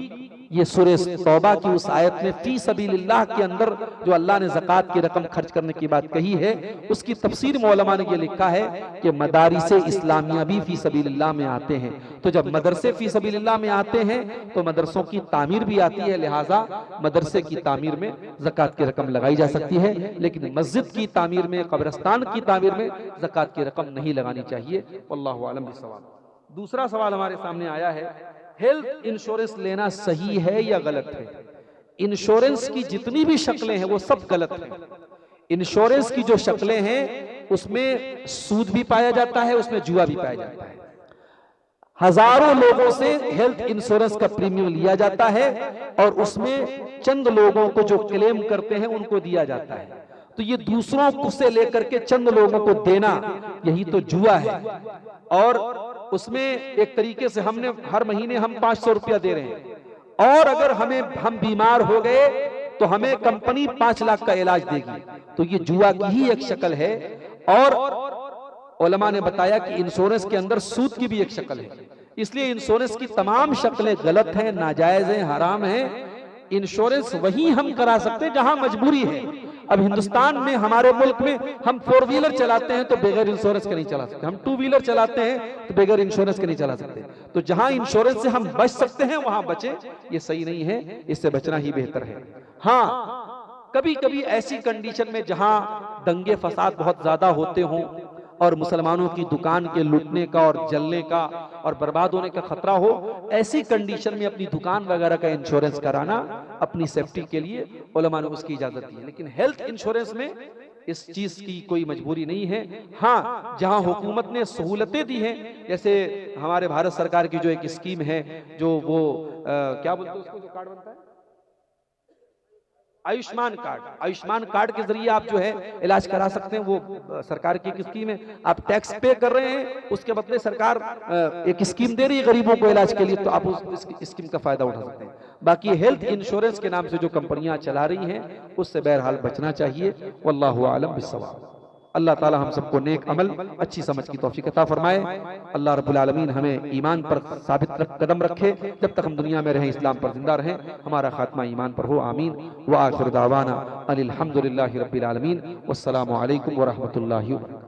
ये सूरह तौबा की उस आयत में फी सबीलिल्लाह के अंदर जो अल्लाह ने ज़कात की रकम खर्च करने की बात कही है, उसकी तफसीर में उलमा ने ये लिखा है कि मदारिसे इस्लामिया भी फी सबीलिल्लाह में आते हैं। तो जब मदरसे फी सबीलिल्लाह में आते हैं तो मदरसों की तामीर भी आती है, लिहाजा मदरसे की तामीर में ज़कात की रकम लगाई जा सकती है। लेकिन मस्जिद की तामीर में, कब्रिस्तान की तामीर में ज़कात की रकम नहीं लगानी चाहिए। वल्लाहु आलम बिस्सवाब। दूसरा सवाल हमारे सामने आया है, हेल्थ इंश्योरेंस लेना सही है या गलत है? इंश्योरेंस की जितनी भी शक्लें हैं वो सब गलत हैं। इंश्योरेंस की जो शक्लें हैं उसमें सूद भी पाया जाता है, उसमें जुआ भी पाया जाता है। हजारों लोगों से हेल्थ इंश्योरेंस का प्रीमियम लिया जाता है और उसमें चंद लोगों को जो क्लेम करते हैं उनको दिया जाता है। तो ये दूसरों को से लेकर के चंद लोगों को देना, यही तो जुआ है। और उसमें एक तरीके से हमने हर महीने हम 500 रुपया दे रहे हैं और अगर हम बीमार हो गए तो हमें कंपनी 5 लाख का इलाज देगी, तो ये जुआ की ही एक शक्ल है। और उलमा ने बताया कि इंश्योरेंस के अंदर सूद की भी एक शक्ल है। इसलिए इंश्योरेंस की तमाम शक्लें गलत हैं, नाजायज हैं, हराम हैं। इंश्योरेंस वही हम करा सकते हैं जहां मजबूरी है। अब हिंदुस्तान में, हमारे मुल्क में हम 4 व्हीलर चलाते हैं तो बगैर इंश्योरेंस के नहीं चला सकते, हम 2 व्हीलर चलाते हैं तो बगैर इंश्योरेंस के नहीं चला सकते। तो जहां इंश्योरेंस से हम बच सकते हैं वहां बचे, ये सही नहीं है, इससे बचना ही बेहतर है। हाँ, कभी कभी ऐसी कंडीशन में जहां दंगे फसाद बहुत ज्यादा होते हों और मुसलमानों की दुकान के लूटने का और जलने का और बर्बाद होने का खतरा हो, ऐसी कंडीशन में अपनी दुकान वगैरह का इंश्योरेंस कराना अपनी सेफ्टी के लिए उलमा ने उसकी इजाजत दी है। लेकिन हेल्थ इंश्योरेंस में इस चीज की कोई मजबूरी नहीं है। हाँ, जहां हुकूमत ने सहूलतें दी हैं, जैसे हमारे भारत सरकार की जो एक स्कीम है, जो वो क्या बोलते हैं उसको, जो कार्ड बनता है आयुष्मान कार्ड, आयुष्मान कार्ड के जरिए आप जो है इलाज करा सकते हैं। वो सरकार की एक स्कीम है, आप टैक्स पे कर रहे हैं, उसके बदले सरकार एक स्कीम दे रही है गरीबों को इलाज के लिए, तो आप उस स्कीम का फायदा उठा सकते हैं। बाकी हेल्थ इंश्योरेंस के नाम से जो कंपनियां चला रही हैं उससे बहरहाल बचना चाहिए। वल्लाहु आलम बिस्सवाब। अल्लाह ताला हम सबको नेक अमल, अच्छी समझ की तौफीक अता फरमाए। अल्लाह रब्बुल आलमीन हमें ईमान पर साबित कदम रखे, जब तक हम दुनिया में रहें इस्लाम पर जिंदा रहें, हमारा खात्मा ईमान पर हो, आमीन। व आखिर दावाना अनिल हम्दुलिल्लाहि रब्बिल आलमीन। वस्सलामु अलैकुम व रहमतुल्लाहि व बरकातुहू।